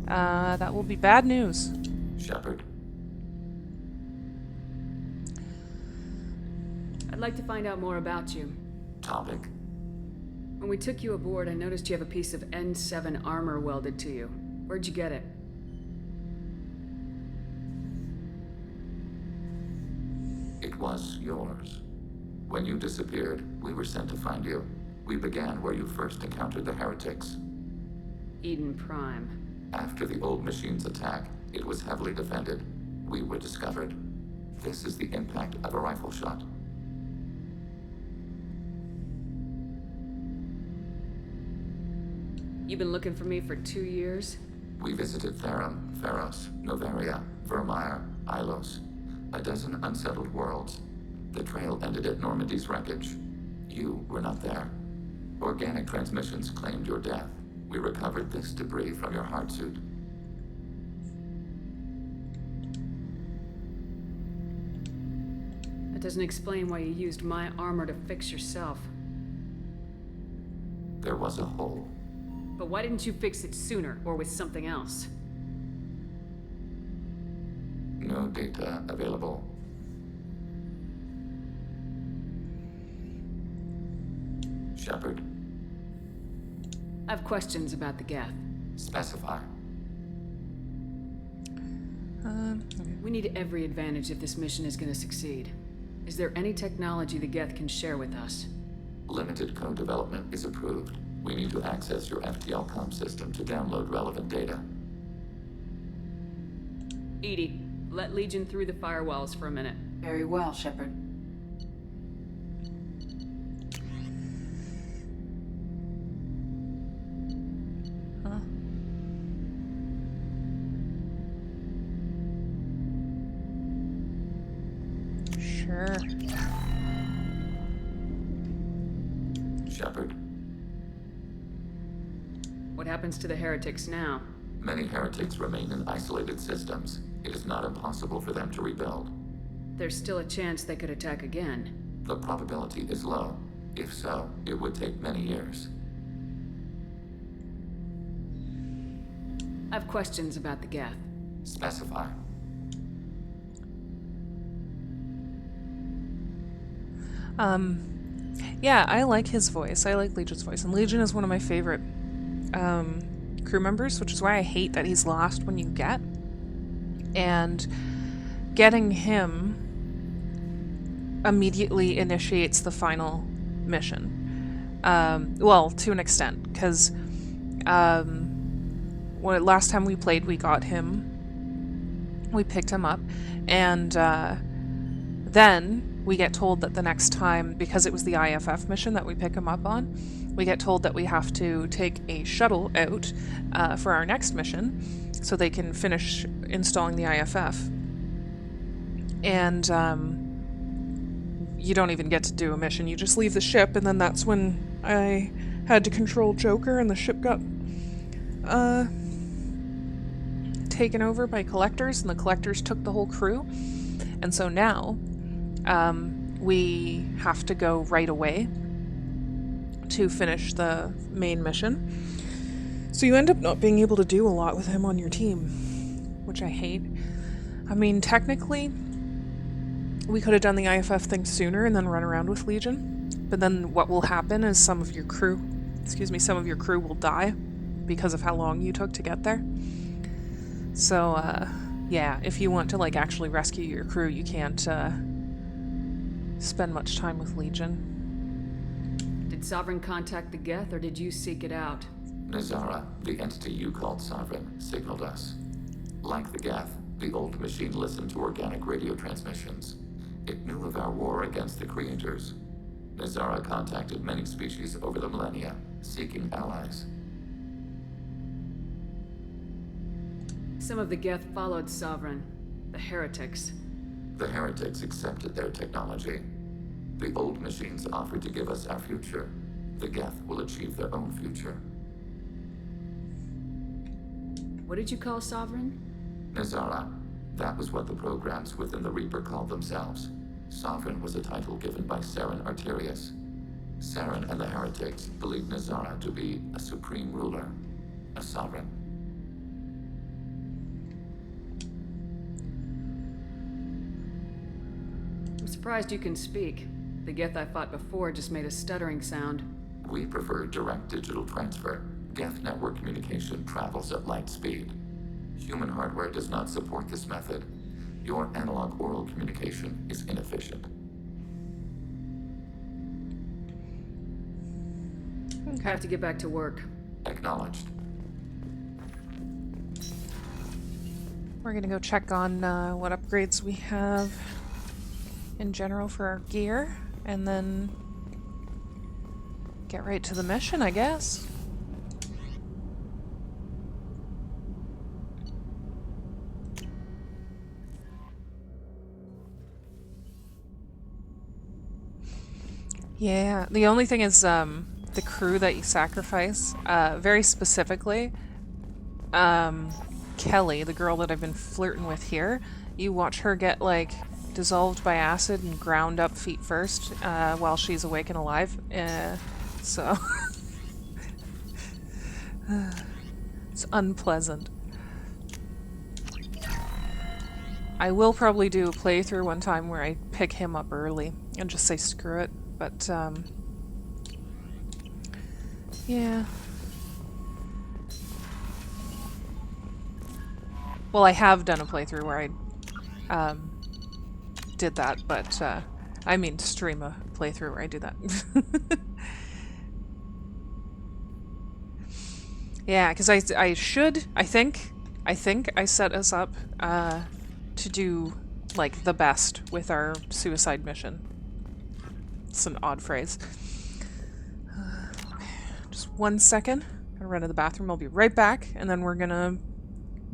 that will be bad news. Shepard. I'd like to find out more about you. Topic. When we took you aboard, I noticed you have a piece of N7 armor welded to you. Where'd you get it? It was yours. When you disappeared, we were sent to find you. We began where you first encountered the heretics. Eden Prime. After the old machine's attack, it was heavily defended. We were discovered. This is the impact of a rifle shot. You've been looking for me for 2 years? We visited Therum, Theros, Novaria, Vermeer, Ilos. A dozen unsettled worlds. The trail ended at Normandy's wreckage. You were not there. Organic transmissions claimed your death. We recovered this debris from your hard suit. That doesn't explain why you used my armor to fix yourself. There was a hole. But why didn't you fix it sooner, or with something else? No data available. Shepard. I have questions about the Geth. Specify. We need every advantage if this mission is going to succeed. Is there any technology the Geth can share with us? Limited code development is approved. We need to access your FTL comm system to download relevant data. EDI, let Legion through the firewalls for a minute. Very well, Shepard. Huh? Sure. Shepard, What happens to the heretics now? many heretics remain in isolated systems. It is not impossible for them to rebuild. There's still a chance they could attack again. The probability is low. If so, it would take many years. I have questions about the Geth. Specify. Yeah, I like his voice. I like Legion's voice. And Legion is one of my favorite crew members, which is why I hate that he's lost when you get. And getting him immediately initiates the final mission. Well, to an extent, because last time we played, we got him. We picked him up. And then we get told that the next time, because it was the IFF mission that we pick him up on, we get told that we have to take a shuttle out for our next mission so they can finish installing the IFF. And you don't even get to do a mission. You just leave the ship, and then that's when I had to control Joker, and the ship got taken over by collectors, and the collectors took the whole crew. And so now we have to go right away to finish the main mission. So you end up not being able to do a lot with him on your team, which I hate. I mean, technically, we could have done the IFF thing sooner and then run around with Legion. But then what will happen is some of your crew will die because of how long you took to get there. So, yeah, if you want to, like, actually rescue your crew, you can't spend much time with Legion. Did Sovereign contact the Geth, or did you seek it out? Nazara, the entity you called Sovereign, signaled us. Like the Geth, the old machine listened to organic radio transmissions. It knew of our war against the creators. Nazara contacted many species over the millennia, seeking allies. Some of the Geth followed Sovereign. The heretics. The heretics accepted their technology. The old machines offered to give us our future. The Geth will achieve their own future. What did you call Sovereign? Nazara. That was what the programs within the Reaper called themselves. Sovereign was a title given by Saren Arterius. Saren and the heretics believed Nazara to be a supreme ruler, a sovereign. I'm surprised you can speak. The Geth I fought before just made a stuttering sound. We prefer direct digital transfer. Geth network communication travels at light speed. Human hardware does not support this method. Your analog oral communication is inefficient. I have to get back to work. Acknowledged. We're gonna go check on what upgrades we have in general for our gear, and then get right to the mission, I guess. Yeah, the only thing is the crew that you sacrifice, very specifically, Kelly, the girl that I've been flirting with here, you watch her get, like, dissolved by acid and ground up feet first while she's awake and alive. So it's unpleasant. I will probably do a playthrough one time where I pick him up early and just say screw it, but yeah. Well, I have done a playthrough where I did that, but I mean stream a playthrough where I do that. Yeah, because I think I think I set us up to do, like, the best with our suicide mission. It's an odd phrase. Just 1 second. I'm gonna run to the bathroom. I'll be right back, and then we're gonna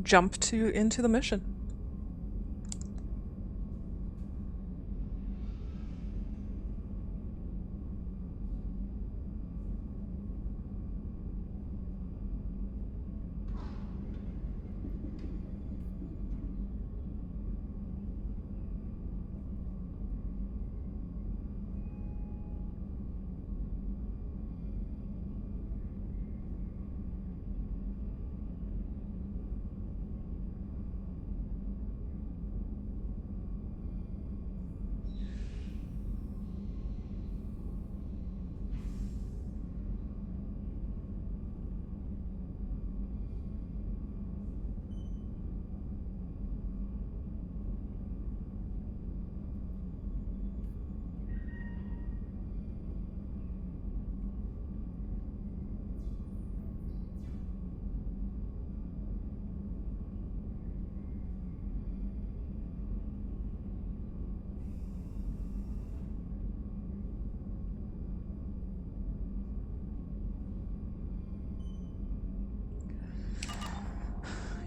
jump into the mission.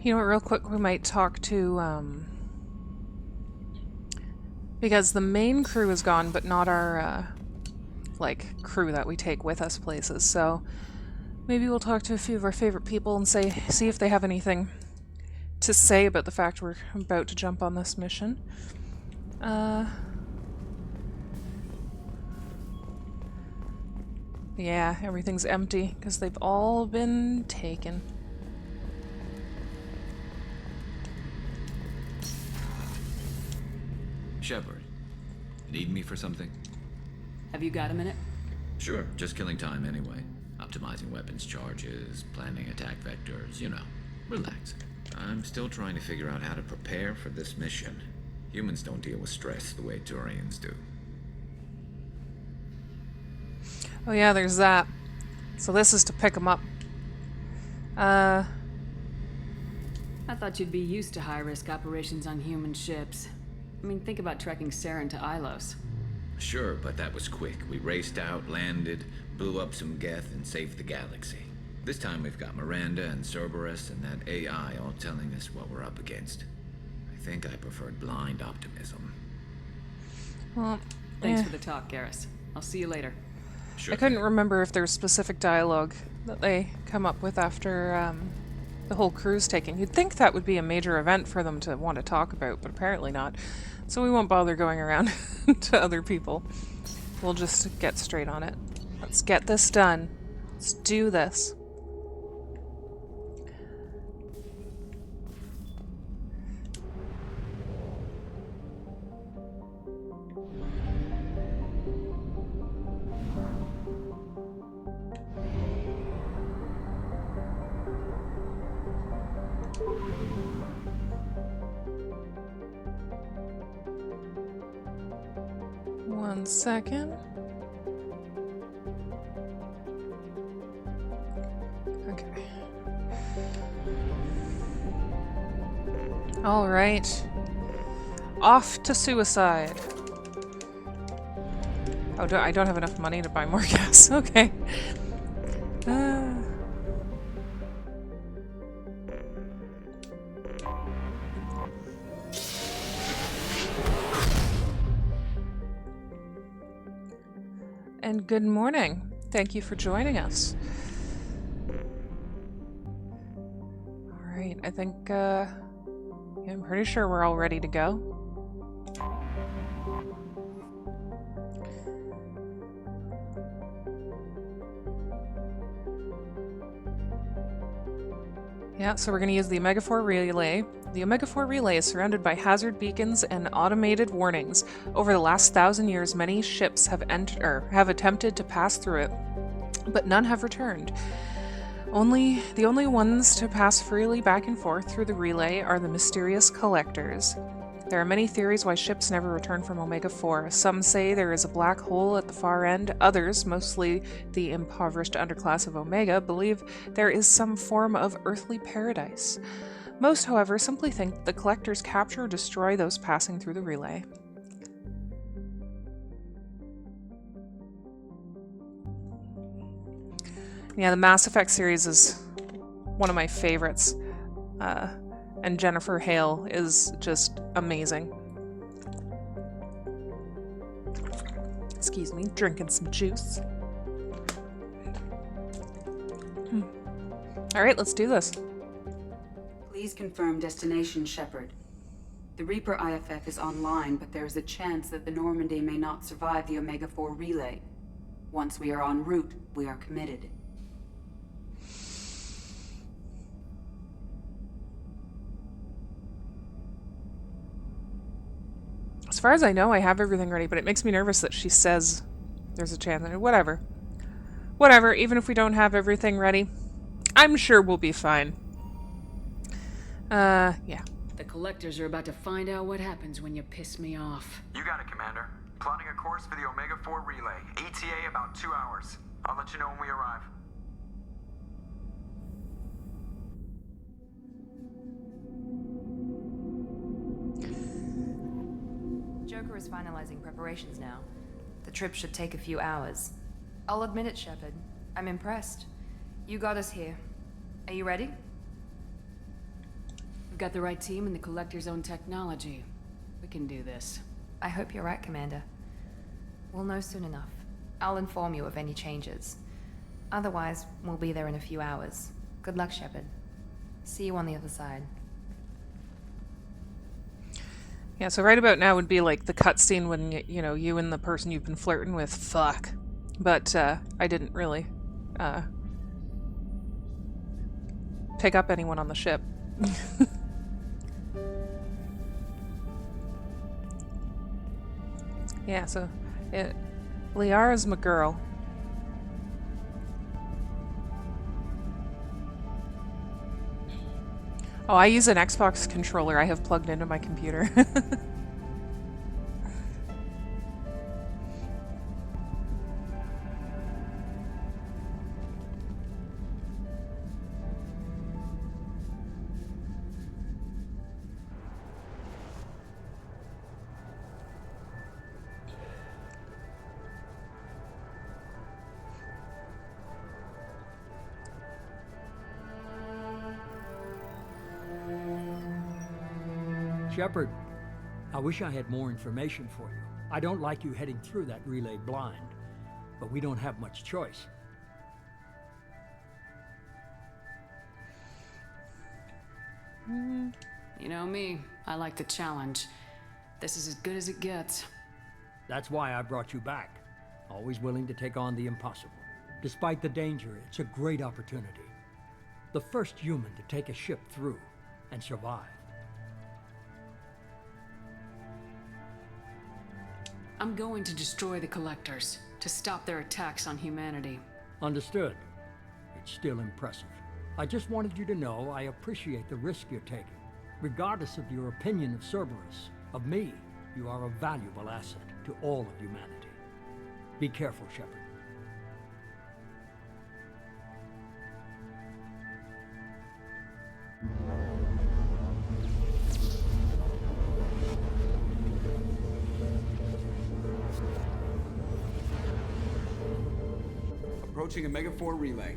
You know what, real quick, we might talk to, because the main crew is gone, but not our, like, crew that we take with us places, so maybe we'll talk to a few of our favorite people and see if they have anything to say about the fact we're about to jump on this mission. Yeah, everything's empty, because they've all been taken. Shepard, need me for something? Have you got a minute? Sure, just killing time anyway. Optimizing weapons charges, planning attack vectors, you know. Relax. I'm still trying to figure out how to prepare for this mission. Humans don't deal with stress the way Turians do. Oh yeah, there's that. So this is to pick them up. I thought you'd be used to high-risk operations on human ships. I mean, think about trekking Saren to Ilos. Sure, but that was quick. We raced out, landed, blew up some Geth, and saved the galaxy. This time we've got Miranda and Cerberus and that AI all telling us what we're up against. I think I preferred blind optimism. Well, thanks for the talk, Garrus. I'll see you later. Sure. I couldn't remember if there's specific dialogue that they come up with after the whole crew's taken. You'd think that would be a major event for them to want to talk about, but apparently not. So we won't bother going around to other people. We'll just get straight on it. Let's get this done. Let's do this. One second. Okay. All right. Off to suicide. Oh, I don't have enough money to buy more gas. Okay. And good morning. Thank you for joining us. Alright, I think, yeah, I'm pretty sure we're all ready to go. Yeah, so we're going to use the Omega-4 relay. The Omega-4 relay is surrounded by hazard beacons and automated warnings. Over the last 1,000 years, many ships have attempted to pass through it, but none have returned. The only ones to pass freely back and forth through the relay are the mysterious collectors. There are many theories why ships never return from Omega-4. Some say there is a black hole at the far end. Others, mostly the impoverished underclass of Omega, believe there is some form of earthly paradise. Most, however, simply think that the collectors capture or destroy those passing through the relay. Yeah, the Mass Effect series is one of my favorites. And Jennifer Hale is just amazing. Excuse me, drinking some juice. Alright, let's do this. Please confirm destination, Shepard. The Reaper IFF is online, but there is a chance that the Normandy may not survive the Omega-4 relay. Once we are en route, we are committed. As far as I know, I have everything ready, but it makes me nervous that she says there's a chance. Whatever. Whatever, even if we don't have everything ready, I'm sure we'll be fine. Yeah. The collectors are about to find out what happens when you piss me off. You got it, Commander. Plotting a course for the Omega-4 relay. ETA about 2 hours. I'll let you know when we arrive. Joker is finalizing preparations now. The trip should take a few hours. I'll admit it, Shepard. I'm impressed. You got us here. Are you ready? We've got the right team and the collector's own technology. We can do this. I hope you're right, Commander. We'll know soon enough. I'll inform you of any changes. Otherwise, we'll be there in a few hours. Good luck, Shepard. See you on the other side. Yeah, so right about now would be like the cutscene when, you know, you and the person you've been flirting with fuck. But, I didn't really, pick up anyone on the ship. Yeah, so, Liara's my girl. Oh, I use an Xbox controller I have plugged into my computer. Shepard, I wish I had more information for you. I don't like you heading through that relay blind, but we don't have much choice. You know me, I like the challenge. This is as good as it gets. That's why I brought you back. Always willing to take on the impossible. Despite the danger, it's a great opportunity. The first human to take a ship through and survive. I'm going to destroy the collectors, to stop their attacks on humanity. Understood. It's still impressive. I just wanted you to know I appreciate the risk you're taking. Regardless of your opinion of Cerberus, of me, you are a valuable asset to all of humanity. Be careful, Shepard. Approaching Omega-4 relay.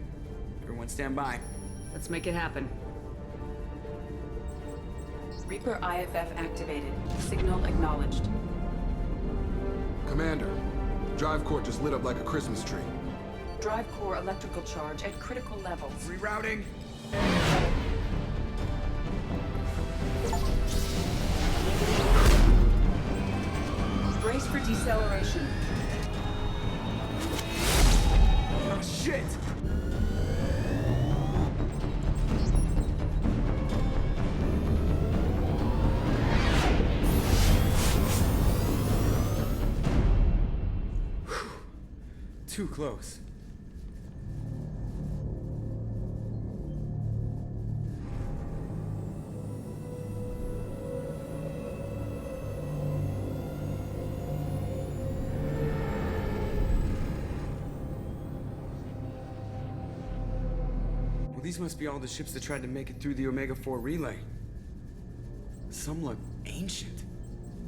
Everyone stand by. Let's make it happen. Reaper IFF activated. Signal acknowledged. Commander, drive core just lit up like a Christmas tree. Drive core electrical charge at critical levels. Rerouting. Brace for deceleration. Oh, shit! Too close. These must be all the ships that tried to make it through the Omega-4 relay. Some look ancient.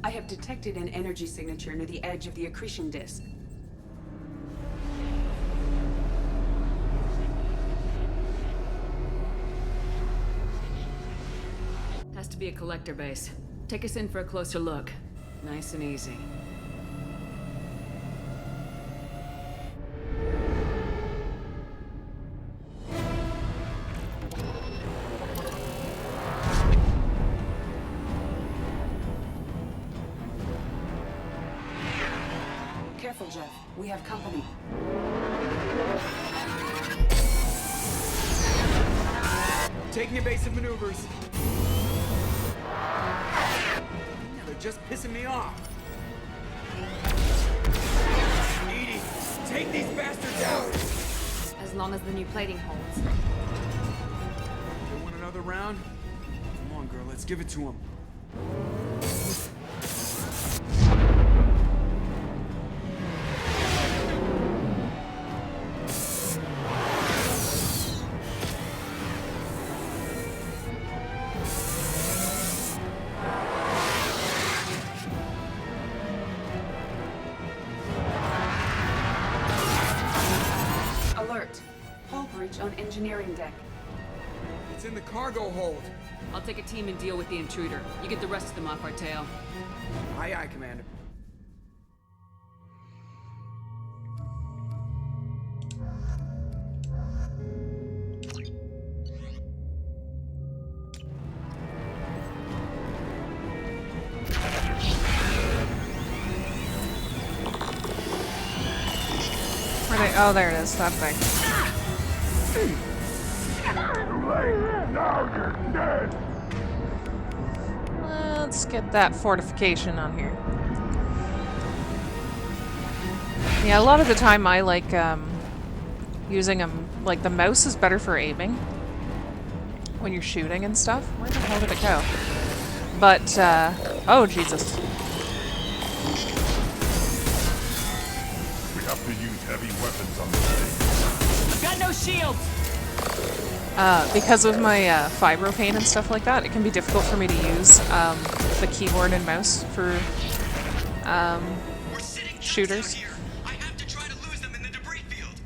I have detected an energy signature near the edge of the accretion disk. Has to be a collector base. Take us in for a closer look. Nice and easy. Careful, Jeff. We have company. Taking evasive maneuvers. They're just pissing me off. Edie, take these bastards out! As long as the new plating holds. You want another round? Come on, girl, let's give it to him. Alert. Hull breach on engineering deck. It's in the cargo hold. I'll take a team and deal with the intruder. You get the rest of them off our tail. Aye, aye, Commander. Where they? Oh, there it is. That thing. Now you're dead. Let's get that fortification on here. Yeah, a lot of the time I like using them. Like the mouse is better for aiming when you're shooting and stuff. Where the hell did it go? But oh Jesus! We have to use heavy weapons on this thing. I've got no shields! Because of my fibro pain and stuff like that, it can be difficult for me to use the keyboard and mouse for shooters. I have to try to lose them in the debris field.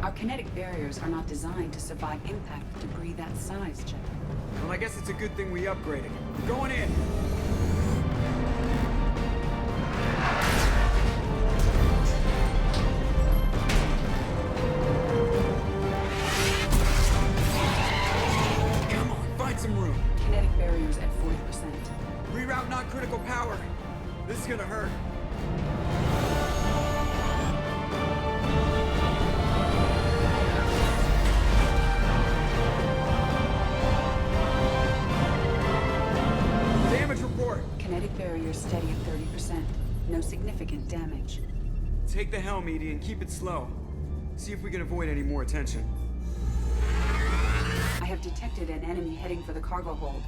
Our kinetic barriers are not designed to survive impact with debris that size, Jeff. Well, I guess it's a good thing we upgraded. Going in. Come on, find some room. Kinetic barriers at 40%. Reroute non-critical power. This is gonna hurt. Damage report. Kinetic barriers steady at 30%. No significant damage. Take the helm, Edie, and keep it slow. See if we can avoid any more attention. I have detected an enemy heading for the cargo hold.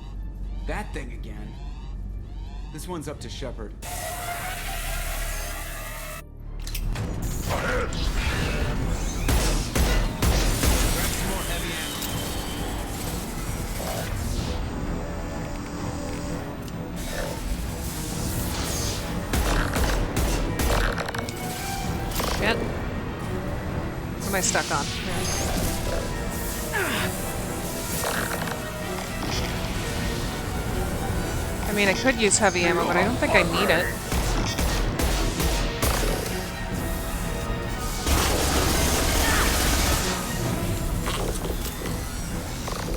That thing again. This one's up to Shepard. Ahead. Grab some more heavy ammo. Shit. What am I stuck on? I mean, I could use heavy ammo, but I don't think I need it.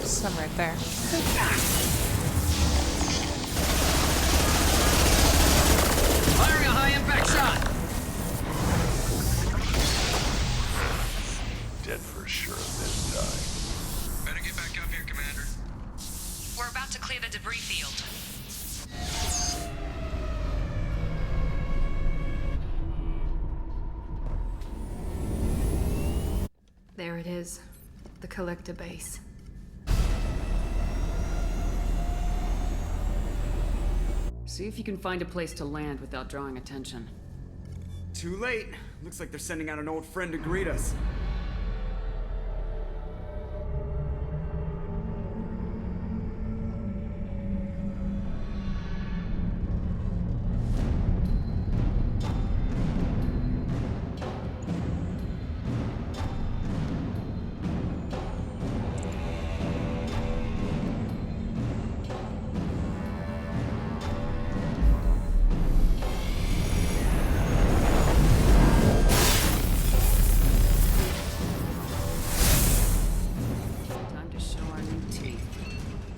Some right there. Firing a high-impact shot! Dead for sure this time. Better get back up here, Commander. We're about to clear the debris field. There it is. The collector base. See if you can find a place to land without drawing attention. Too late. Looks like they're sending out an old friend to greet us. Time to show our new teeth.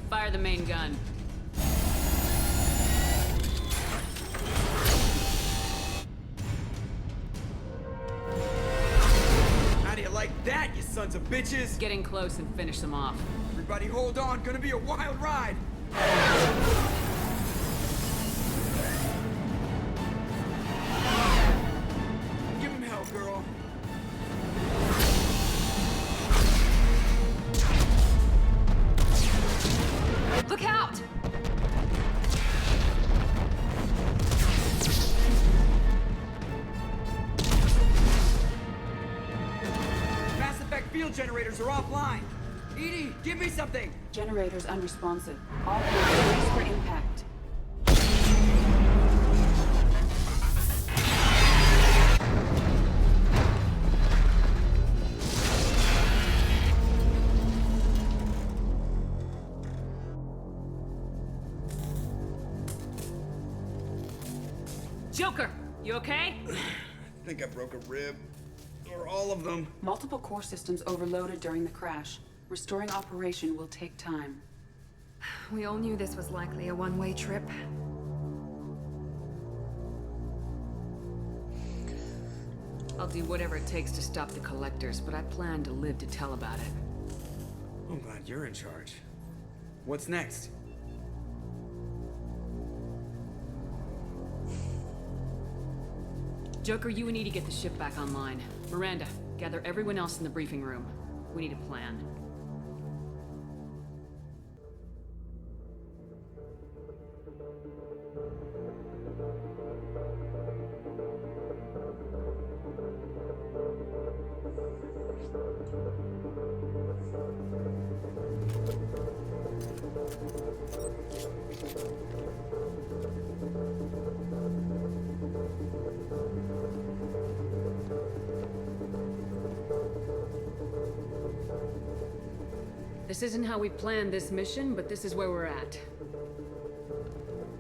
Fire the main gun. How do you like that, you sons of bitches? Get in close and finish them off. Everybody hold on, gonna be a wild ride. Give him hell, girl. Look out! Mass effect field generators are offline. Edie, give me something. Generators unresponsive. All hands brace for impact. Joker, you okay? I think I broke a rib. Or all of them. Multiple core systems overloaded during the crash. Restoring operation will take time. We all knew this was likely a one-way trip. I'll do whatever it takes to stop the collectors, but I plan to live to tell about it. I'm glad you're in charge. What's next? Joker, you and Edie get the ship back online. Miranda, gather everyone else in the briefing room. We need a plan. This isn't how we planned this mission, but this is where we're at.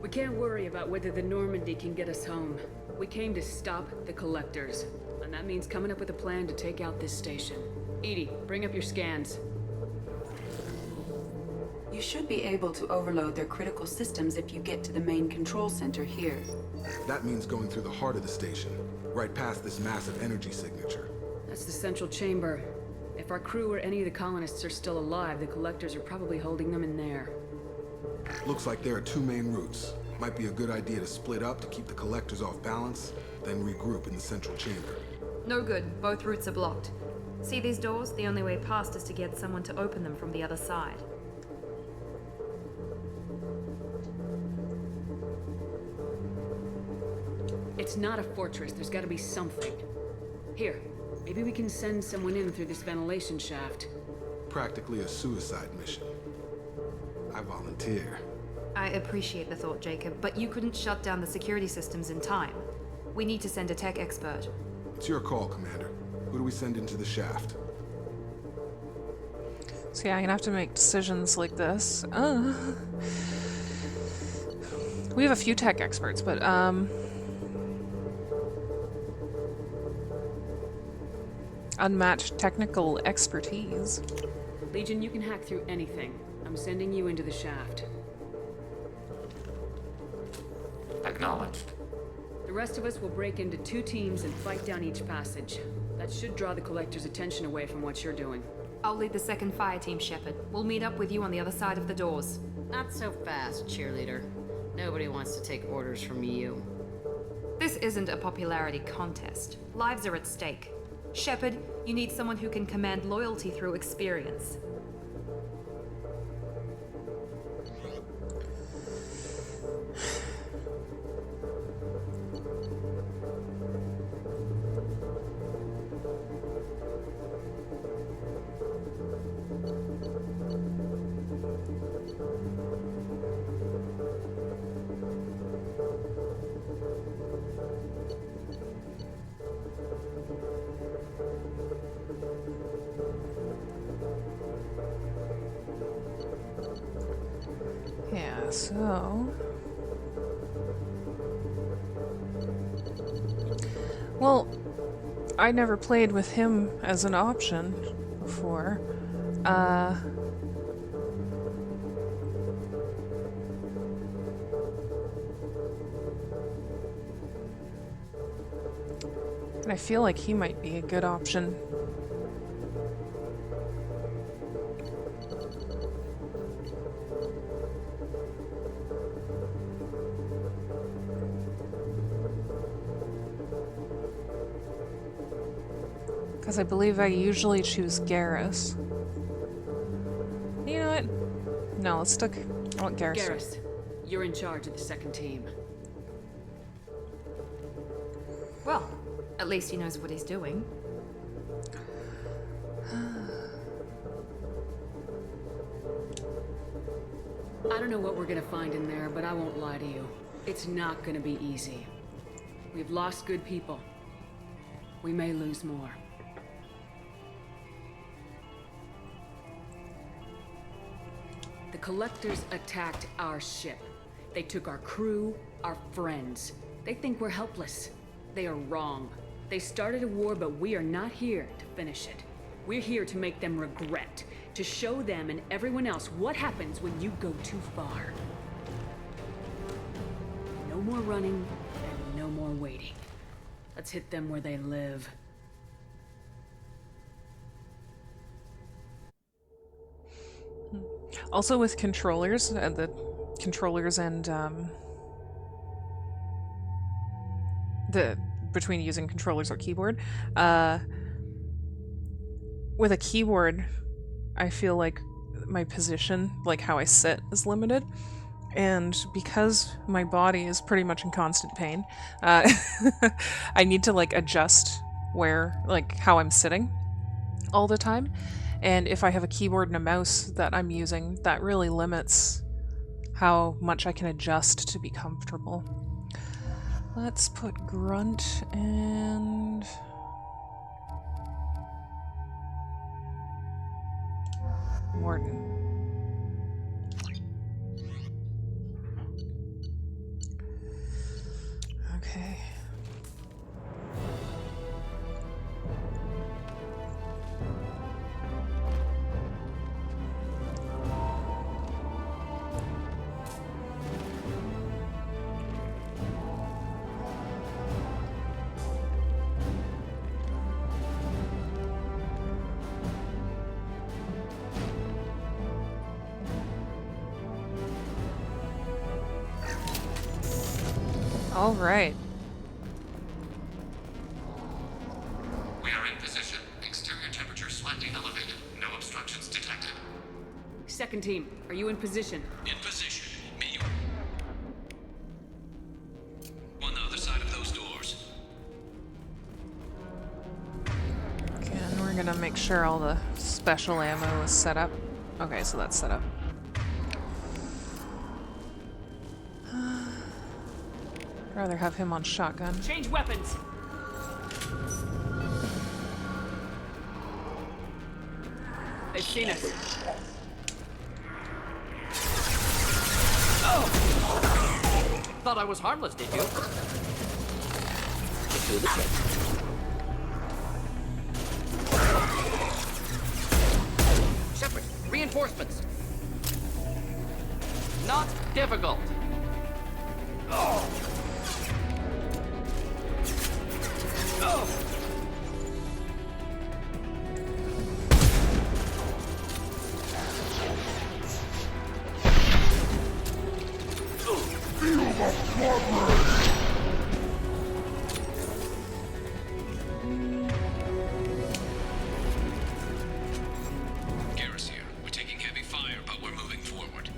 We can't worry about whether the Normandy can get us home. We came to stop the collectors, and that means coming up with a plan to take out this station. Edie, bring up your scans. You should be able to overload their critical systems if you get to the main control center here. That means going through the heart of the station, right past this massive energy signature. That's the central chamber. If our crew or any of the colonists are still alive, the collectors are probably holding them in there. Looks like there are two main routes. Might be a good idea to split up to keep the collectors off balance, then regroup in the central chamber. No good. Both routes are blocked. See these doors? The only way past is to get someone to open them from the other side. It's not a fortress. There's gotta be something. Here, maybe we can send someone in through this ventilation shaft. Practically a suicide mission. I volunteer. I appreciate the thought, Jacob, but you couldn't shut down the security systems in time. We need to send a tech expert. It's your call, Commander. Who do we send into the shaft? So yeah, I'm gonna have to make decisions like this. We have a few tech experts, but unmatched technical expertise. Legion, you can hack through anything. I'm sending you into the shaft. Acknowledged. The rest of us will break into 2 teams and fight down each passage. That should draw the collector's attention away from what you're doing. I'll lead the second fire team, Shepard. We'll meet up with you on the other side of the doors. Not so fast, cheerleader. Nobody wants to take orders from you. This isn't a popularity contest. Lives are at stake. Shepard, you need someone who can command loyalty through experience. So... Well, I never played with him as an option before. And I feel like he might be a good option. Because I believe I usually choose Garrus. You know what? No, let's stick... I want Garrus. Garrus, you're in charge of the second team. Well, at least he knows what he's doing. I don't know what we're gonna find in there, but I won't lie to you. It's not gonna be easy. We've lost good people. We may lose more. The Collectors attacked our ship. They took our crew, our friends. They think we're helpless. They are wrong. They started a war, but we are not here to finish it. We're here to make them regret, to show them and everyone else what happens when you go too far. No more running, and no more waiting. Let's hit them where they live. Also with controllers, the controllers and between using controllers or keyboard, with a keyboard, I feel like my position, like how I sit, is limited. And because my body is pretty much in constant pain, I need to like adjust where, like how I'm sitting all the time. And if I have a keyboard and a mouse that I'm using, that really limits how much I can adjust to be comfortable. Let's put Grunt and... Warden. Okay. All right. We are in position. Exterior temperature slightly elevated. No obstructions detected. Second team, are you in position? In position. Me. On the other side of those doors. Okay, and we're gonna make sure all the special ammo is set up. Okay, so that's set up. I'd rather have him on shotgun. Change weapons! They've seen us. Oh! Thought I was harmless, did you? Let's do this way. Shepard, reinforcements. Not difficult. Oh! Oh! Feel the progress! Garrus here. We're taking heavy fire, but we're moving forward.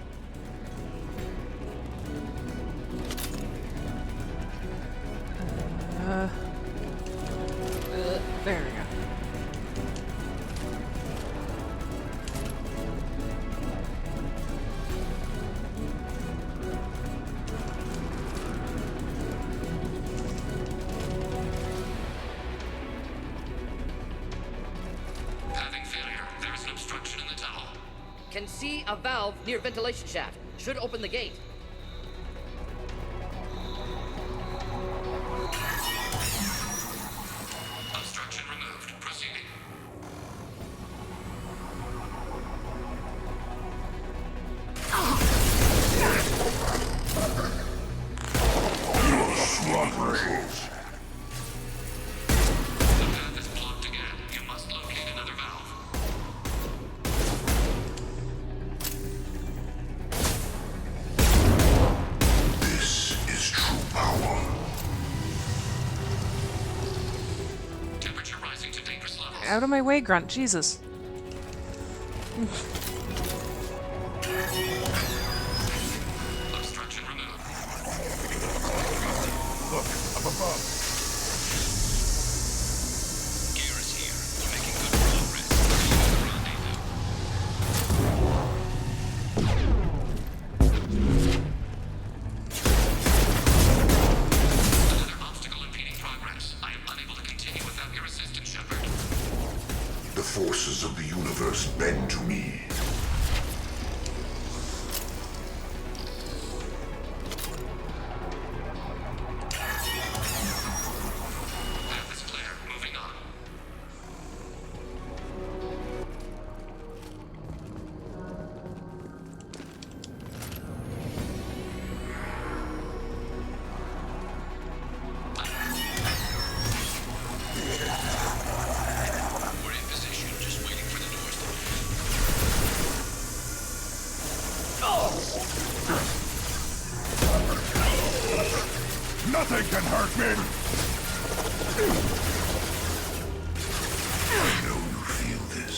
There we go. Having failure. There is an obstruction in the tunnel. Can see a valve near ventilation shaft. Should open the gate. Obstruction removed. Proceeding. The path is blocked again. You must locate another valve. This is true power. Temperature rising to dangerous levels. Out of my way, Grunt. Jesus. Obstruction removed. Look, up above. Gear is here. We're making good progress. Another obstacle impeding progress. I am unable to continue without your assistance, Shepard. The forces of the universe bend to me. Path is clear. Moving on. We're in position, just waiting for the doors to Nothing can hurt me! I know you feel this.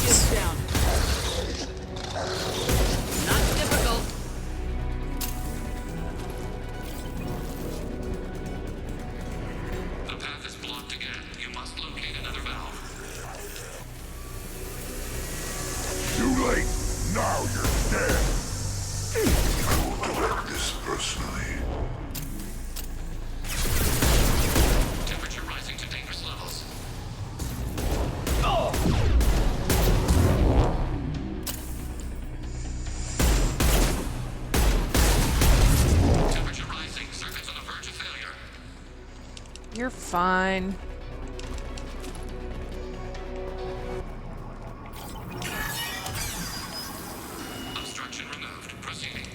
Get down. Not difficult. The path is blocked again. You must locate another valve. Too late. Now you're dead. I will direct this personally. Temperature rising to dangerous levels. Temperature rising. Circuits on the verge of failure. You're fine. Obstruction removed. Proceeding.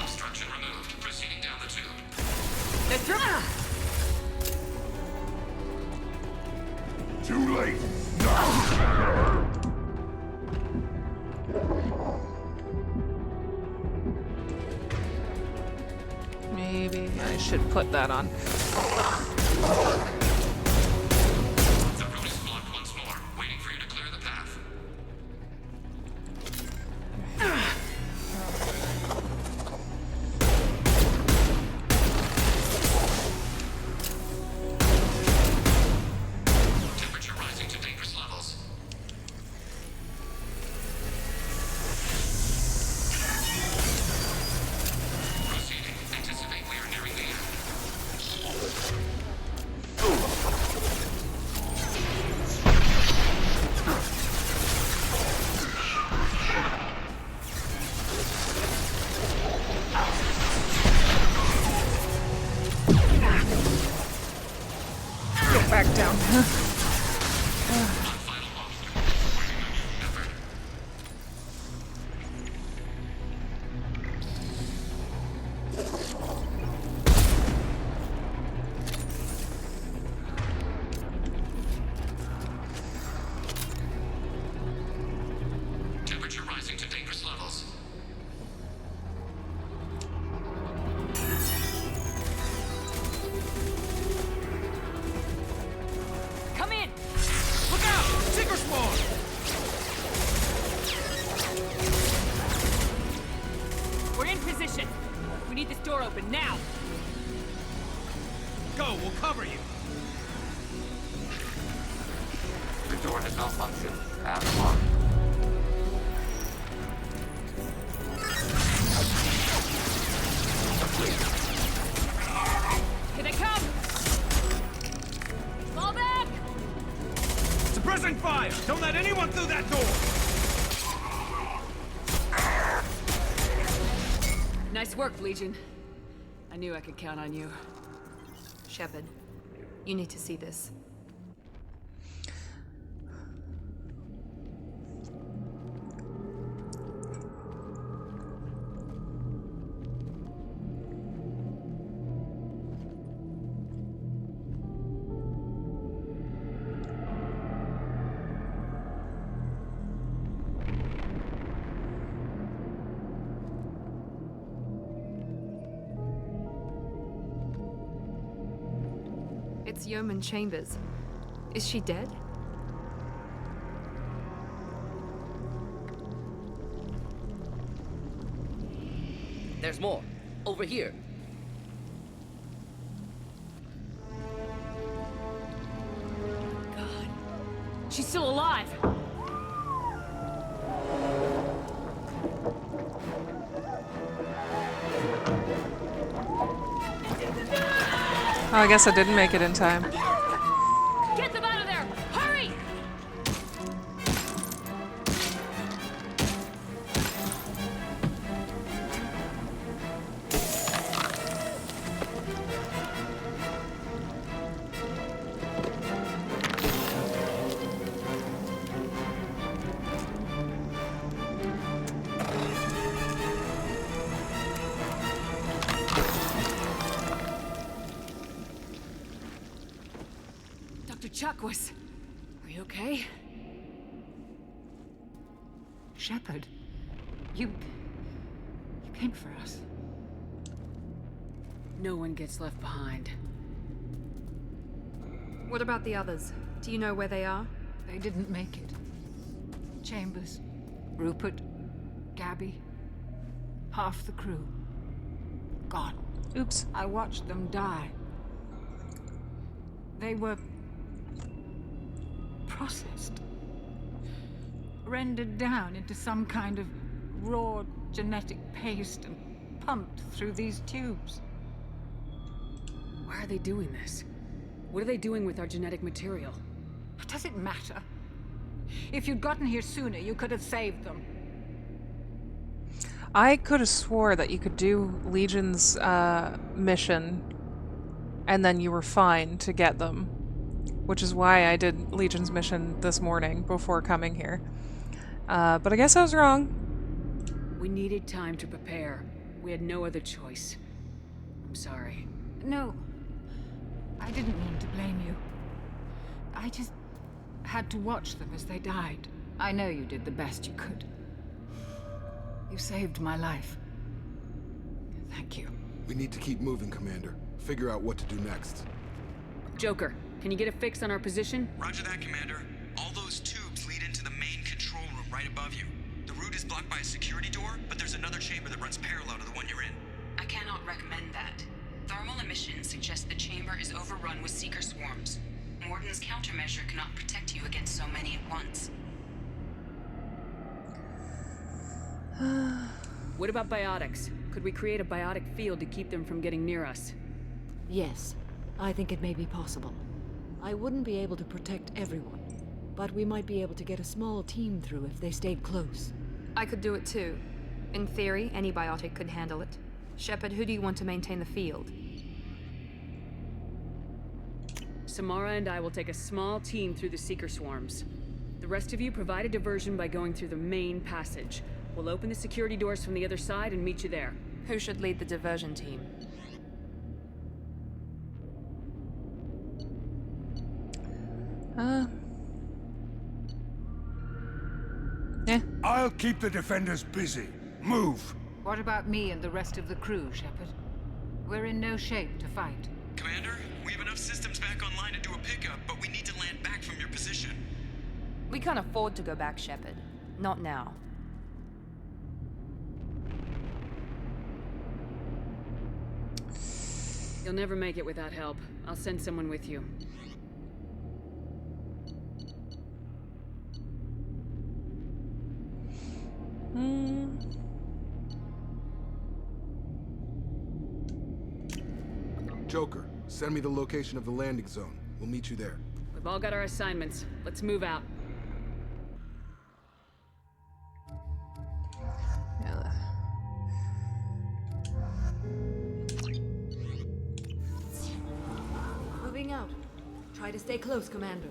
Obstruction removed. Proceeding down the tube. Too late. Now. Maybe I should put that on. The road is blocked once more. Waiting for you to clear the path. Temperature rising to dangerous levels. Proceeding. Anticipate we are nearing the end. Get back down. Temperature rising to dangerous levels. Come in! Look out! Seeker spawn! We're in position. We need this door open now. Go, we'll cover you. The door has malfunctioned. Add alarm. Don't let anyone through that door! Nice work, Legion. I knew I could count on you. Shepard, you need to see this. It's Yeoman Chambers. Is she dead? There's more. Over here. God. She's still alive! Oh, I guess I didn't make it in time. Get them out of there! Hurry! Chakwas, are you okay? Shepard, you came for us. No one gets left behind. What about the others? Do you know where they are? They didn't make it. Chambers, Rupert, Gabby, half the crew. Gone. Oops. I watched them die. They were processed. Rendered down into some kind of raw genetic paste and pumped through these tubes. Why are they doing this? What are they doing with our genetic material? Does it matter? If you'd gotten here sooner, you could have saved them. I could have swore that you could do Legion's mission and then you were fine to get them. Which is why I did Legion's mission this morning before coming here. But I guess I was wrong. We needed time to prepare. We had no other choice. I'm sorry. No. I didn't mean to blame you. I just had to watch them as they died. I know you did the best you could. You saved my life. Thank you. We need to keep moving, Commander. Figure out what to do next. Joker, can you get a fix on our position? Roger that, Commander. All those tubes lead into the main control room right above you. The route is blocked by a security door, but there's another chamber that runs parallel to the one you're in. I cannot recommend that. Thermal emissions suggest the chamber is overrun with seeker swarms. Morden's countermeasure cannot protect you against so many at once. What about biotics? Could we create a biotic field to keep them from getting near us? Yes, I think it may be possible. I wouldn't be able to protect everyone, but we might be able to get a small team through if they stayed close. I could do it too. In theory, any biotic could handle it. Shepard, who do you want to maintain the field? Samara and I will take a small team through the seeker swarms. The rest of you provide a diversion by going through the main passage. We'll open the security doors from the other side and meet you there. Who should lead the diversion team? Yeah. I'll keep the defenders busy. Move! What about me and the rest of the crew, Shepard? We're in no shape to fight. Commander, we have enough systems back online to do a pickup, but we need to land back from your position. We can't afford to go back, Shepard. Not now. You'll never make it without help. I'll send someone with you. Joker, send me the location of the landing zone. We'll meet you there. We've all got our assignments. Let's move out. to stay close, Commander.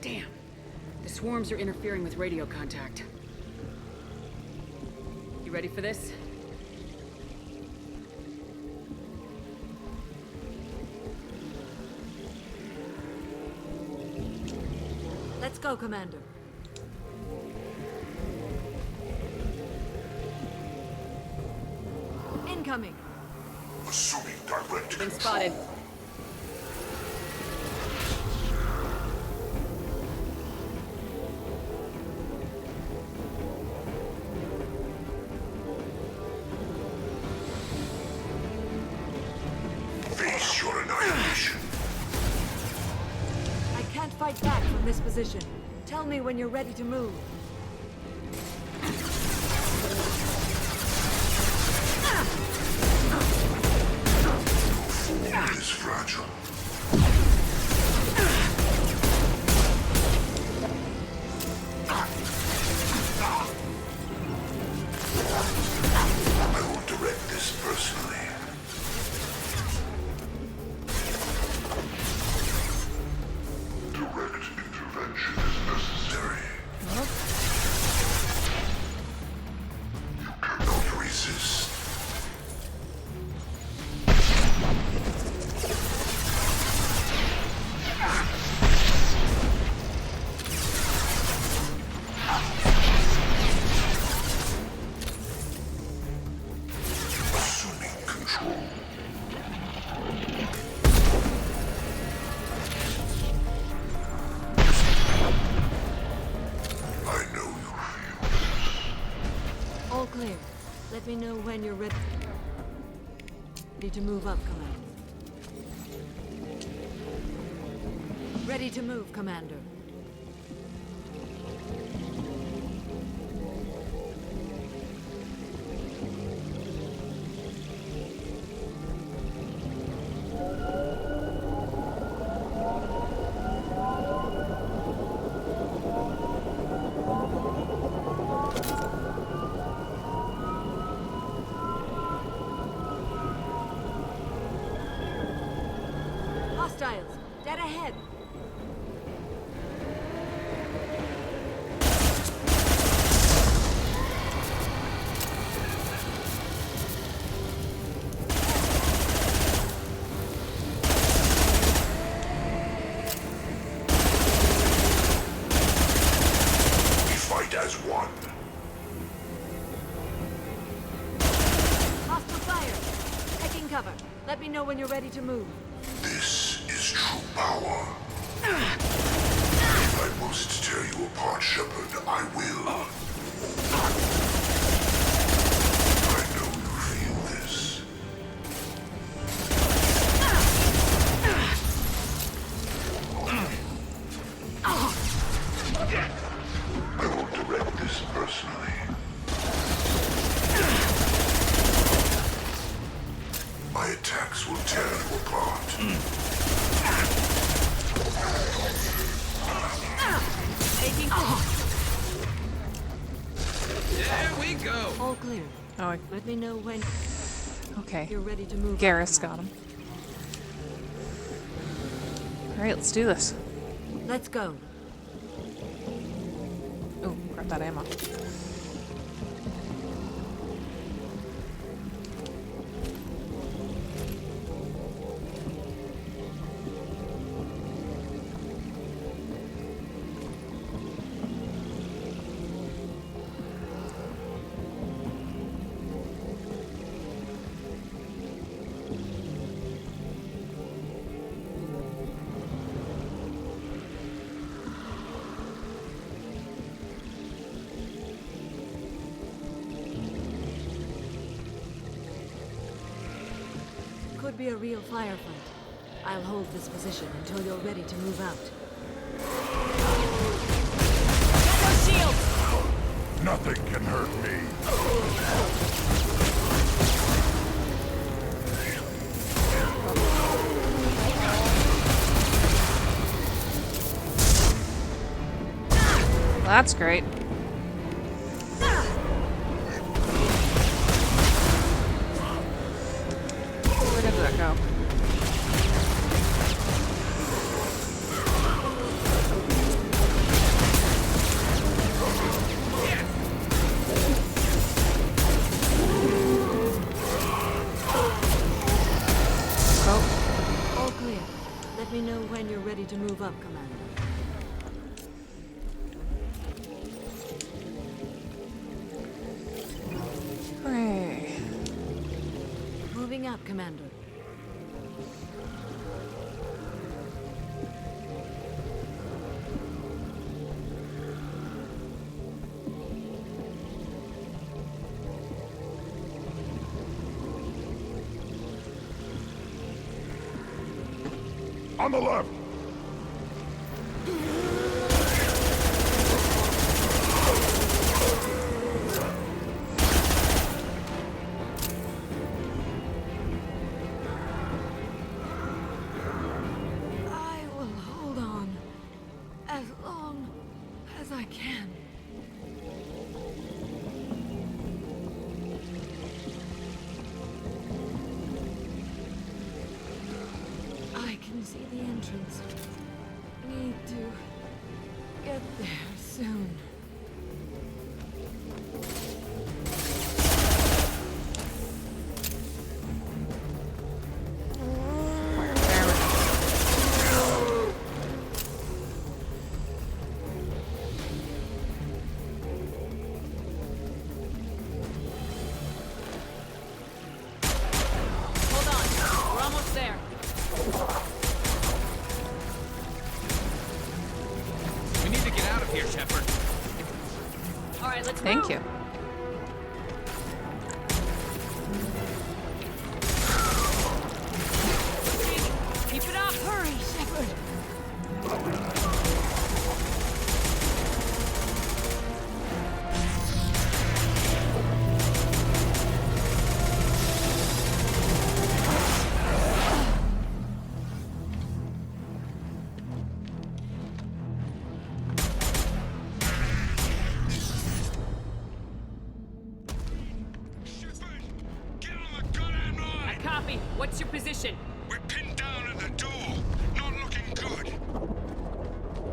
Damn. The swarms are interfering with radio contact. You ready for this? Let's go, Commander. Incoming. Assuming direct Been spotted. Face your annihilation. I can't fight back from this position. Tell me when you're ready to move. Form is fragile. I will direct this personally. Direct intervention is necessary. You cannot resist. Assuming control. I know you feel this. All clear. Let me know when you're ready. Ready to move up, Commander. Ready to move, Commander. Hostiles, dead ahead. We fight as one. Hostile fire. Taking cover. Let me know when you're ready to move. This is true power. If I must tear you apart, Shepard, I will. I know you feel this. I will direct this personally. My attacks will tear you apart. Taking There we go. All clear. Oh, Let me know when okay. you're ready to move. Garrus got him. Alright, let's do this. Let's go. Oh, grab that ammo. Could be a real firefight. I'll hold this position until you're ready to move out. Get those shields! Nothing can hurt me. that's great. Where did that go? All clear. Let me know when you're ready to move up, Commander. Hooray. Moving up, Commander. On the left! I will hold on as long as I can. I can see the entrance. Need to get there soon. Hold on. We're almost there. We need to get out of here, Shepard. All right, let's Thank move. you. Keep it up. Hurry, Shepard. I copy. What's your position? We're pinned down at the door. Not looking good.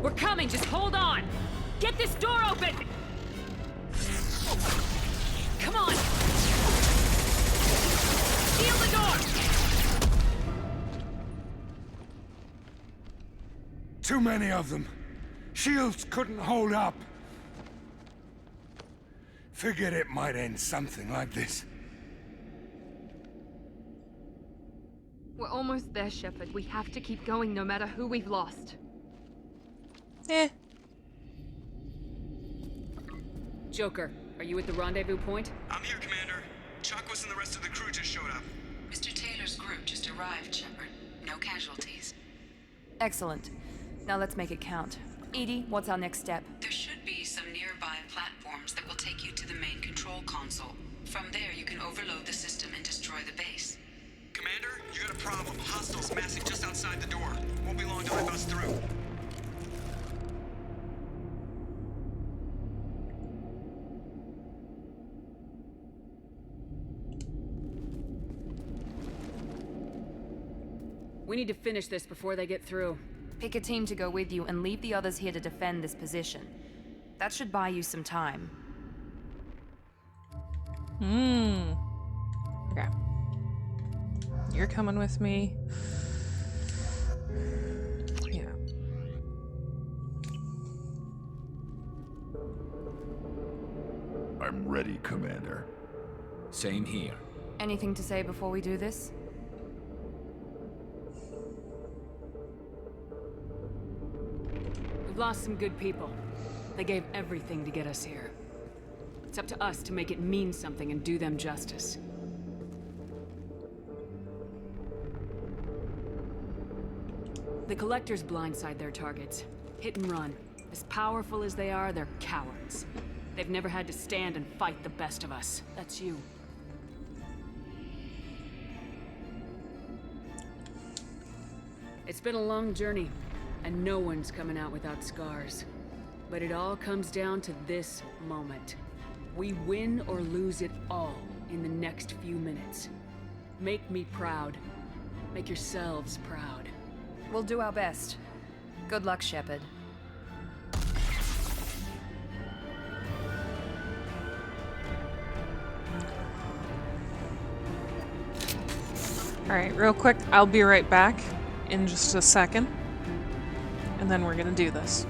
We're coming. Just hold on. Get this door open. Come on. Seal the door. Too many of them. Shields couldn't hold up. Figured it might end something like this. We're almost there, Shepard. We have to keep going no matter who we've lost. Joker, are you at the rendezvous point? I'm here, Commander. Chakwas and the rest of the crew just showed up. Mr. Taylor's group just arrived, Shepard. No casualties. Excellent. Now let's make it count. Edie, what's our next step? There should be some nearby platforms that will take you to the main control console. From there, you can overload the system and destroy the base. Commander, you got a problem. Hostiles massing just outside the door. Won't be long till I bust through. We need to finish this before they get through. Pick a team to go with you and leave the others here to defend this position. That should buy you some time. Okay. You're coming with me. Yeah. I'm ready, Commander. Same here. Anything to say before we do this? We've lost some good people. They gave everything to get us here. It's up to us to make it mean something and do them justice. The Collectors blindside their targets. Hit and run. As powerful as they are, they're cowards. They've never had to stand and fight the best of us. That's you. It's been a long journey, and no one's coming out without scars. But it all comes down to this moment. We win or lose it all in the next few minutes. Make me proud. Make yourselves proud. We'll do our best. Good luck, Shepard. Alright, real quick, I'll be right back in just a second. And then we're gonna do this.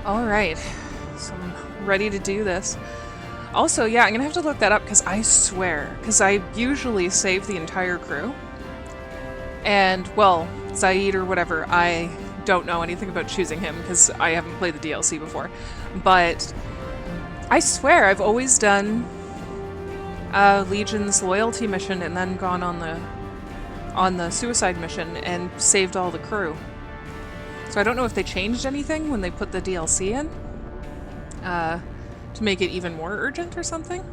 Alright, so I'm ready to do this. Also, yeah, I'm gonna have to look that up because I swear, because I usually save the entire crew. And, well, Zaid or whatever, I don't know anything about choosing him because I haven't played the DLC before. But I swear I've always done Legion's loyalty mission and then gone on the suicide mission and saved all the crew. So I don't know if they changed anything when they put the DLC in to make it even more urgent or something.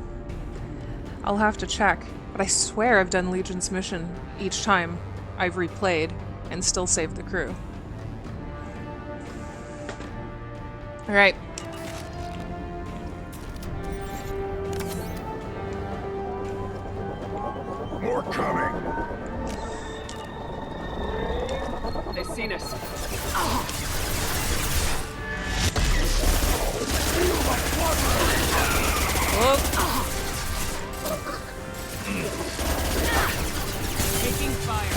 I'll have to check, but I swear I've done Legion's mission each time I've replayed and still saved the crew. Alright. More coming. They've seen us. Taking fire.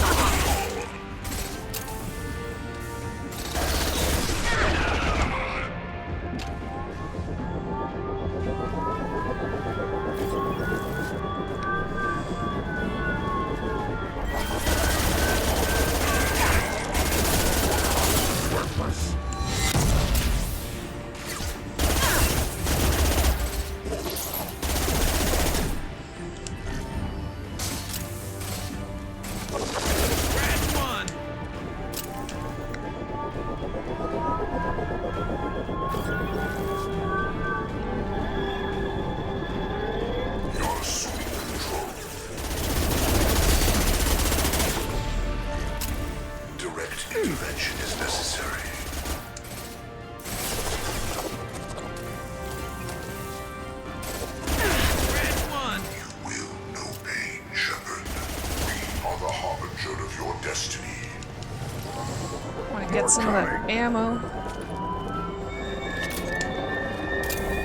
Intervention is necessary. Red one. You will know pain, Shepard. We are the harbinger of your destiny. Want to get some of that ammo.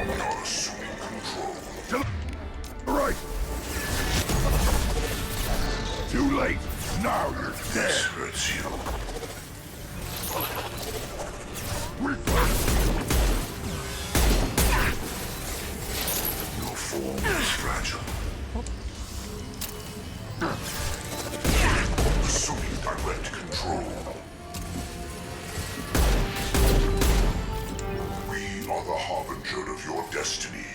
We are assuming control. Right. Too late. Now you're dead. This hurts you. Your form is fragile. Assuming direct control. We are the harbinger of your destiny.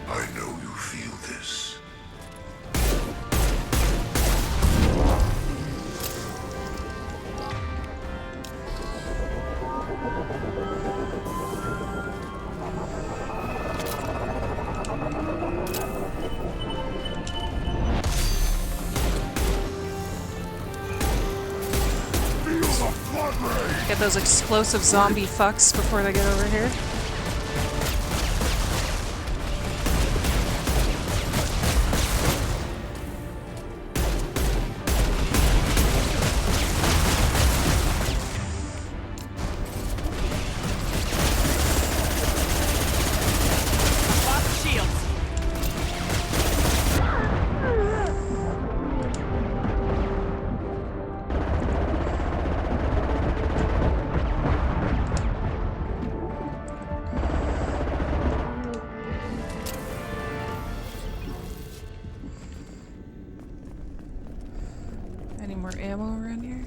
I know you feel this. Get those explosive zombie fucks before they get over here. Any more ammo around here?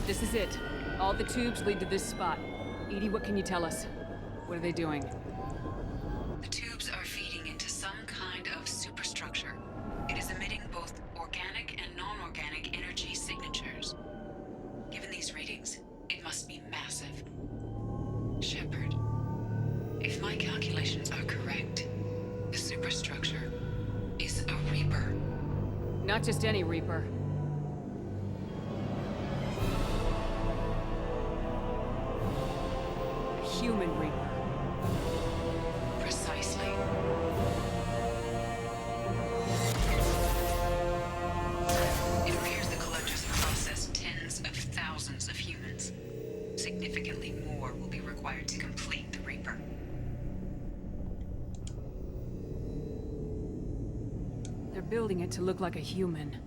This is it. All the tubes lead to this spot. Edie, what can you tell us? What are they doing? The tubes are feeding into some kind of superstructure. It is emitting both organic and non-organic energy signatures. Given these readings, it must be massive. Shepard, if my calculations are correct, the superstructure is a Reaper. Not just any Reaper. A human Reaper. Precisely. It appears the collectors have processed tens of thousands of humans. Significantly more will be required to complete the Reaper. They're building it to look like a human.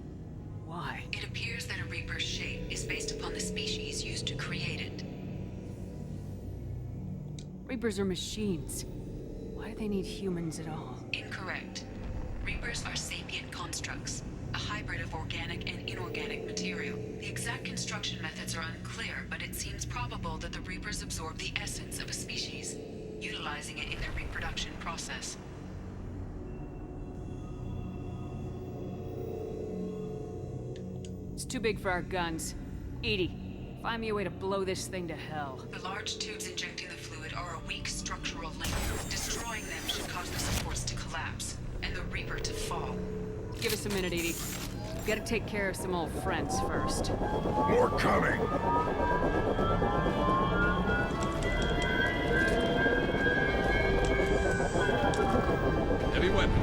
Why? It appears that a Reaper's shape is based upon the species used to create it. Reapers are machines. Why do they need humans at all? Incorrect. Reapers are sapient constructs, a hybrid of organic and inorganic material. The exact construction methods are unclear, but it seems probable that the Reapers absorb the essence of a species, utilizing it in their reproduction process. It's too big for our guns. Edie, find me a way to blow this thing to hell. The large tubes injecting the fluid are a weak structural link. Destroying them should cause the supports to collapse, and the Reaper to fall. Give us a minute, Edie. We've got to take care of some old friends first. More coming! Heavy weapon.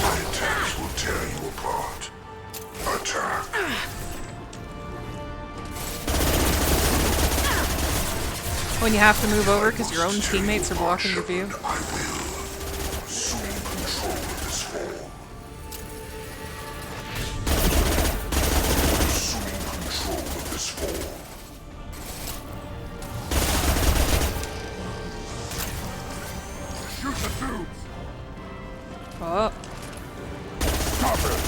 My attacks will tear you apart. Attack! When you have to move over because your own teammates are blocking your view. I will assume control of this form. Assume control of this form. Shoot the tubes! Oh. Stop it!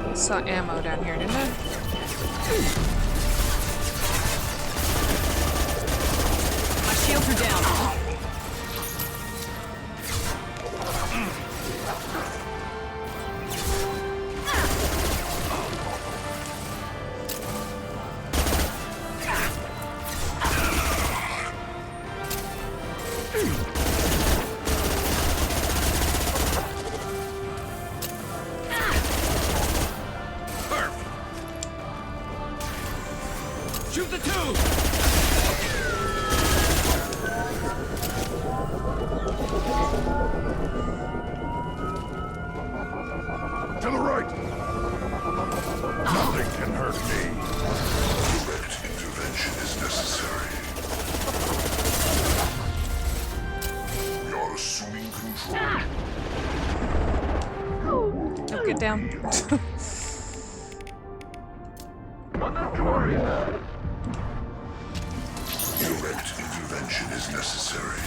I saw ammo down here, didn't I? My shields are down. Shoot the tube! To the right! Nothing can hurt me. Direct intervention is necessary. We are assuming control. Oh, get down. Direct intervention is necessary.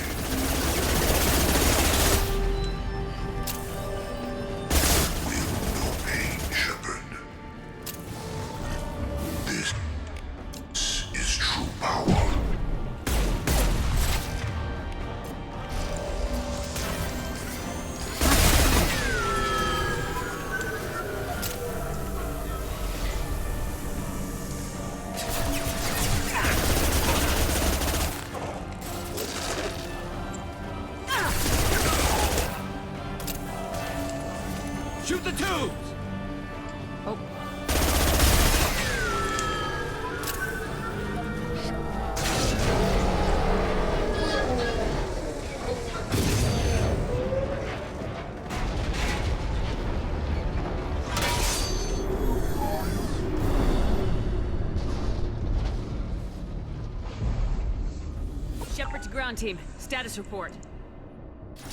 Will no pain, Shepard. This is true power. Oh. Shepard to ground team. Status report.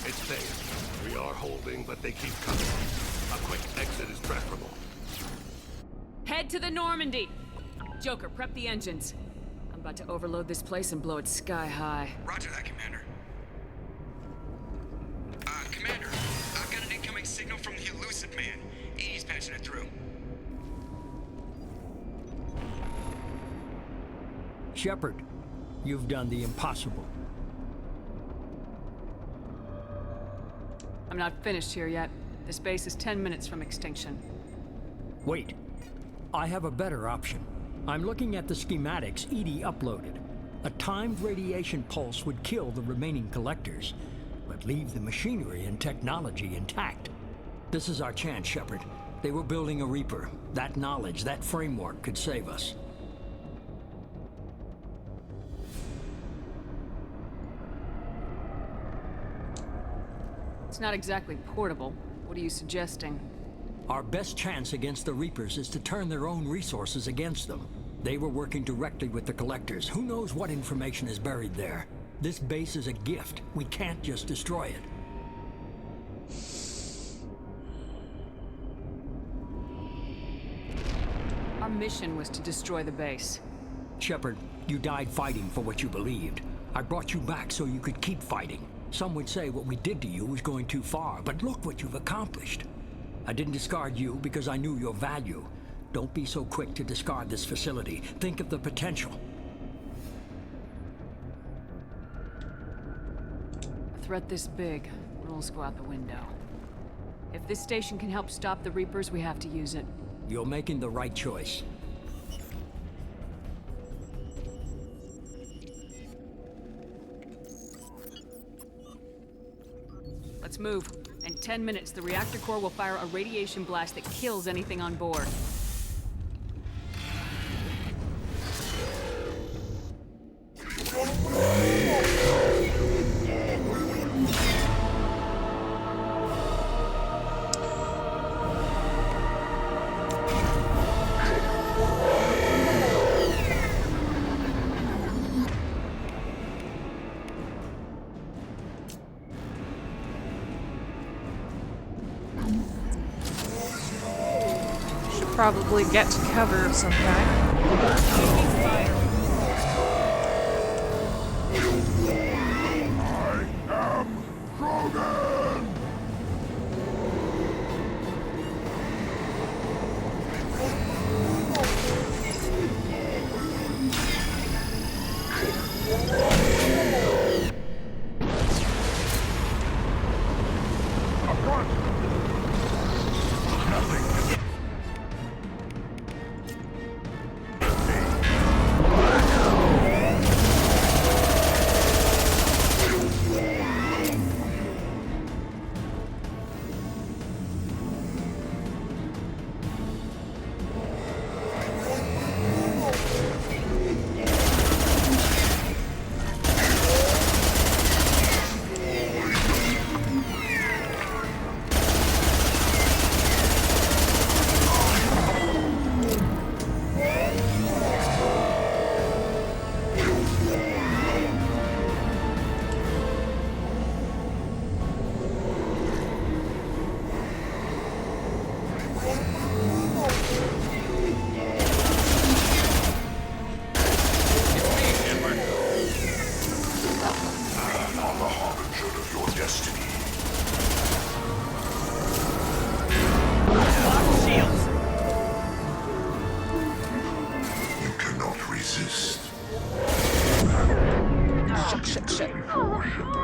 It's safe. We are holding, but they keep coming. A quick exit is preferable. Head to the Normandy! Joker, prep the engines. I'm about to overload this place and blow it sky high. Roger that, Commander. Commander, I've got an incoming signal from the elusive man. Edie's patching it through. Shepard, you've done the impossible. I'm not finished here yet. This base is 10 minutes from extinction. Wait. I have a better option. I'm looking at the schematics Edie uploaded. A timed radiation pulse would kill the remaining collectors, but leave the machinery and technology intact. This is our chance, Shepard. They were building a Reaper. That knowledge, that framework could save us. It's not exactly portable. What are you suggesting? Our best chance against the Reapers is to turn their own resources against them. They were working directly with the Collectors. Who knows what information is buried there? This base is a gift. We can't just destroy it. Our mission was to destroy the base. Shepard, you died fighting for what you believed. I brought you back so you could keep fighting. Some would say what we did to you was going too far, but look what you've accomplished. I didn't discard you because I knew your value. Don't be so quick to discard this facility. Think of the potential. A threat this big, rules go out the window. If this station can help stop the Reapers, we have to use it. You're making the right choice. Let's move. In 10 minutes, the reactor core will fire a radiation blast that kills anything on board. Probably get to cover of some kind.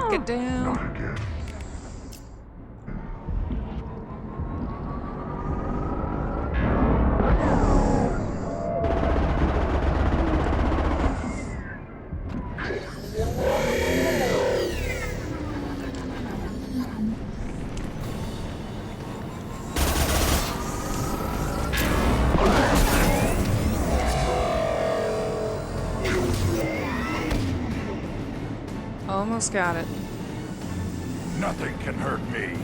Get down. Almost got it. Nothing can hurt me.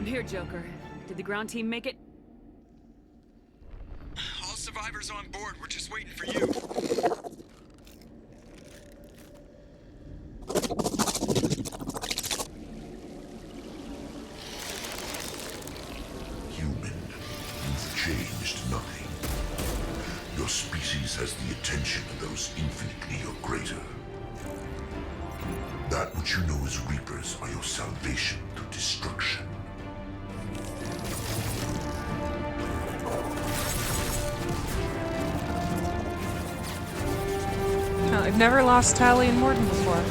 Here, Joker. Did the ground team make it? All survivors on board. We're just waiting for you. Human, you've changed nothing. Your species has the attention of those infinitely or greater. That which you know as Reapers are your salvation through destruction. I've never lost Tally and Morden before.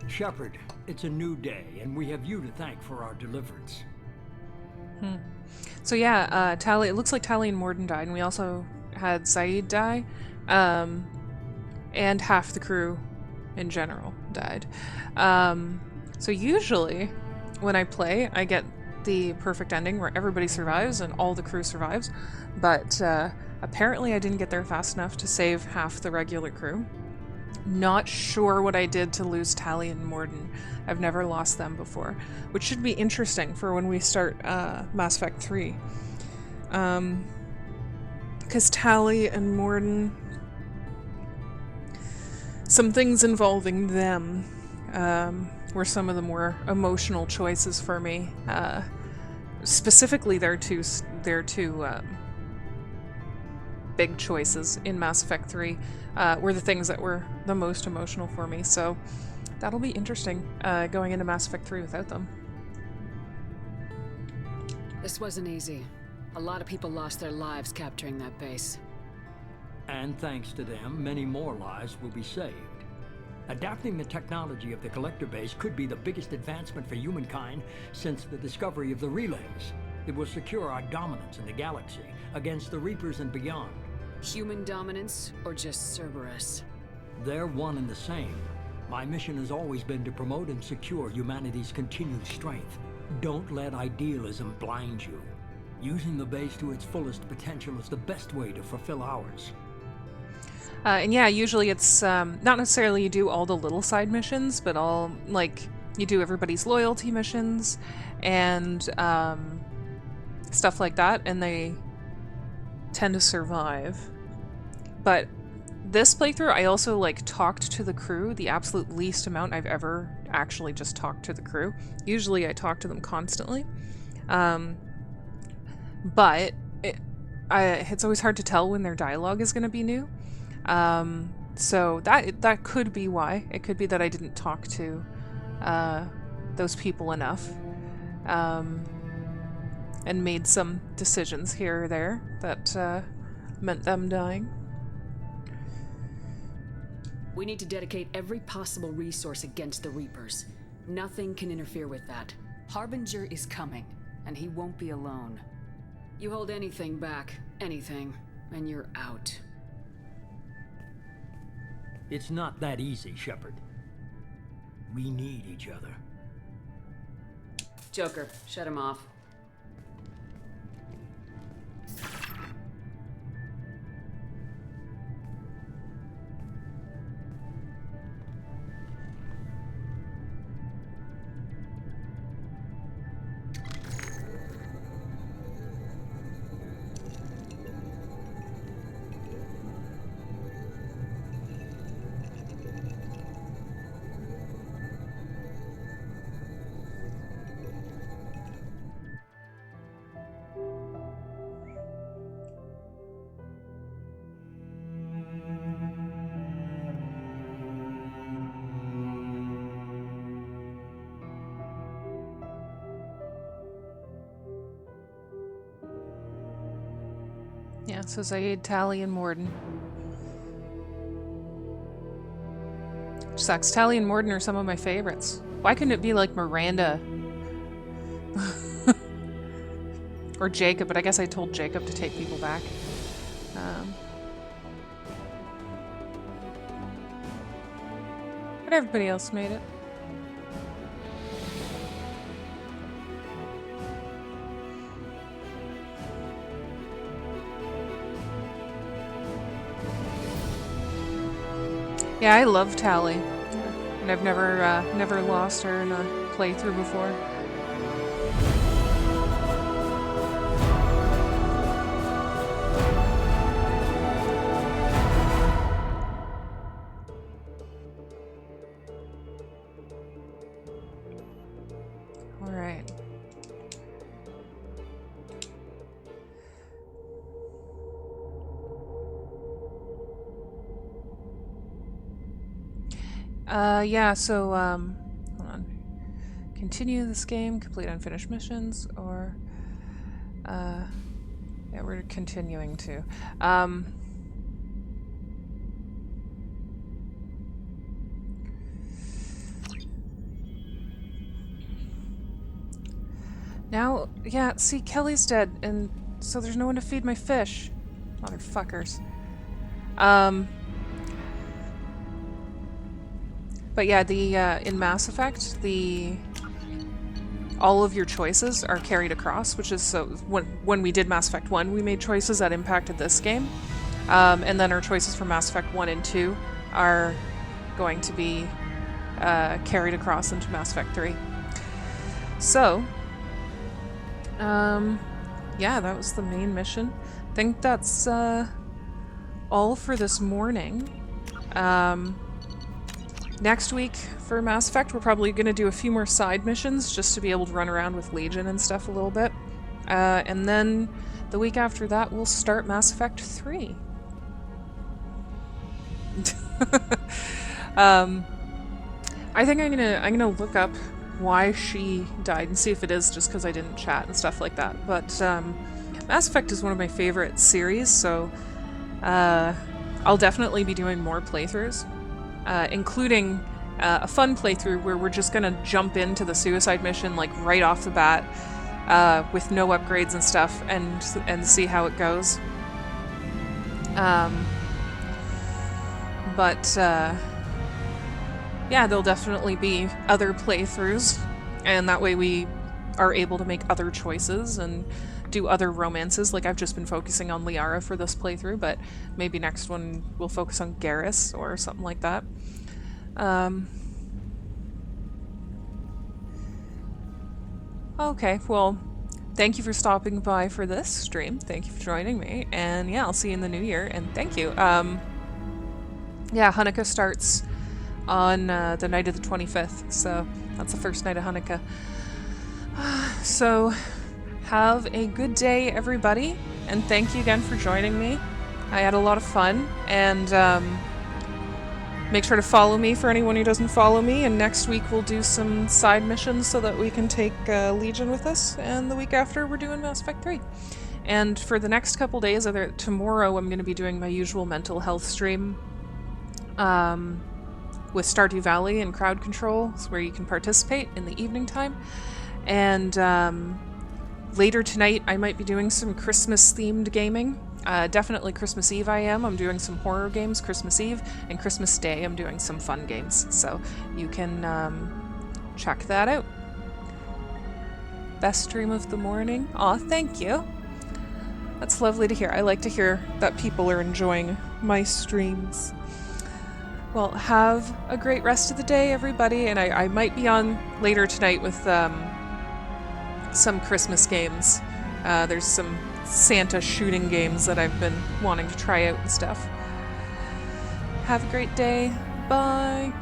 Shepard, it's a new day, and we have you to thank for our deliverance. So yeah, Tally. It looks like Tally and Morden died, and we also had Saeed die, and half the crew in general died. So usually, when I play, I get the perfect ending where everybody survives and all the crew survives, but apparently I didn't get there fast enough to save half the regular crew. Not sure what I did to lose Tally and Morden. I've never lost them before, which should be interesting for when we start Mass Effect 3. Because because Tally and Morden, some things involving them were some of the more emotional choices for me. Specifically, their two big choices in Mass Effect 3 were the things that were the most emotional for me. So that'll be interesting going into Mass Effect 3 without them. This wasn't easy. A lot of people lost their lives capturing that base. And thanks to them, many more lives will be saved. Adapting the technology of the Collector base could be the biggest advancement for humankind since the discovery of the relays. It will secure our dominance in the galaxy against the Reapers and beyond. Human dominance, or just Cerberus? They're one and the same. My mission has always been to promote and secure humanity's continued strength. Don't let idealism blind you. Using the base to its fullest potential is the best way to fulfill ours. And yeah, usually it's not necessarily you do all the little side missions, but you do everybody's loyalty missions and stuff like that, and they tend to survive. But this playthrough, I also talked to the crew, the absolute least amount I've ever actually just talked to the crew. Usually I talk to them constantly. But it's always hard to tell when their dialogue is going to be new. So that could be why. It could be that I didn't talk to those people enough, and made some decisions here or there that meant them dying. We need to dedicate every possible resource against the Reapers. Nothing can interfere with that. Harbinger is coming, and he won't be alone. You hold anything back, anything, and you're out. It's not that easy, Shepard. We need each other. Joker, shut him off. Yeah, so Zaid, Tally, and Morden. Which sucks. Tally and Morden are some of my favorites. Why couldn't it be like Miranda? Or Jacob, but I guess I told Jacob to take people back. But everybody else made it. Yeah, I love Tally, and I've never lost her in a playthrough before. All right. Yeah, so, hold on. Continue this game, complete unfinished missions, or, yeah, we're continuing to. Now, yeah, see, Kelly's dead, and so there's no one to feed my fish. Motherfuckers. But yeah, the in Mass Effect, all of your choices are carried across, which is so when we did Mass Effect 1, we made choices that impacted this game, and then our choices for Mass Effect 1 and 2 are going to be carried across into Mass Effect 3. So, yeah, that was the main mission. think that's all for this morning. Next week for Mass Effect, we're probably going to do a few more side missions just to be able to run around with Legion and stuff a little bit. And then the week after that, we'll start Mass Effect 3. I think I'm gonna look up why she died and see if it is just because I didn't chat and stuff like that. But Mass Effect is one of my favorite series, so I'll definitely be doing more playthroughs, including a fun playthrough where we're just gonna jump into the suicide mission like right off the bat with no upgrades and stuff, and see how it goes. Yeah, there'll definitely be other playthroughs, and that way we are able to make other choices and do other romances. Like, I've just been focusing on Liara for this playthrough, but maybe next one we'll focus on Garrus or something like that. Okay, well, thank you for stopping by for this stream. Thank you for joining me, and yeah, I'll see you in the new year, and thank you. Yeah, Hanukkah starts on the night of the 25th, so that's the first night of Hanukkah. So, have a good day, everybody, and thank you again for joining me. I had a lot of fun, and make sure to follow me for anyone who doesn't follow me, and next week we'll do some side missions so that we can take Legion with us, and the week after we're doing Mass Effect 3. And for the next couple days, tomorrow I'm going to be doing my usual mental health stream with Stardew Valley and crowd control, where you can participate in the evening time. And later tonight I might be doing some Christmas themed gaming. Definitely Christmas Eve I'm doing some horror games Christmas Eve, and Christmas Day I'm doing some fun games, so you can check that out. Best stream of the morning? Aw, thank you. That's lovely to hear. I like to hear that people are enjoying my streams. Well, have a great rest of the day, everybody, and I might be on later tonight with some Christmas games. There's some Santa shooting games that I've been wanting to try out and stuff. Have a great day. Bye.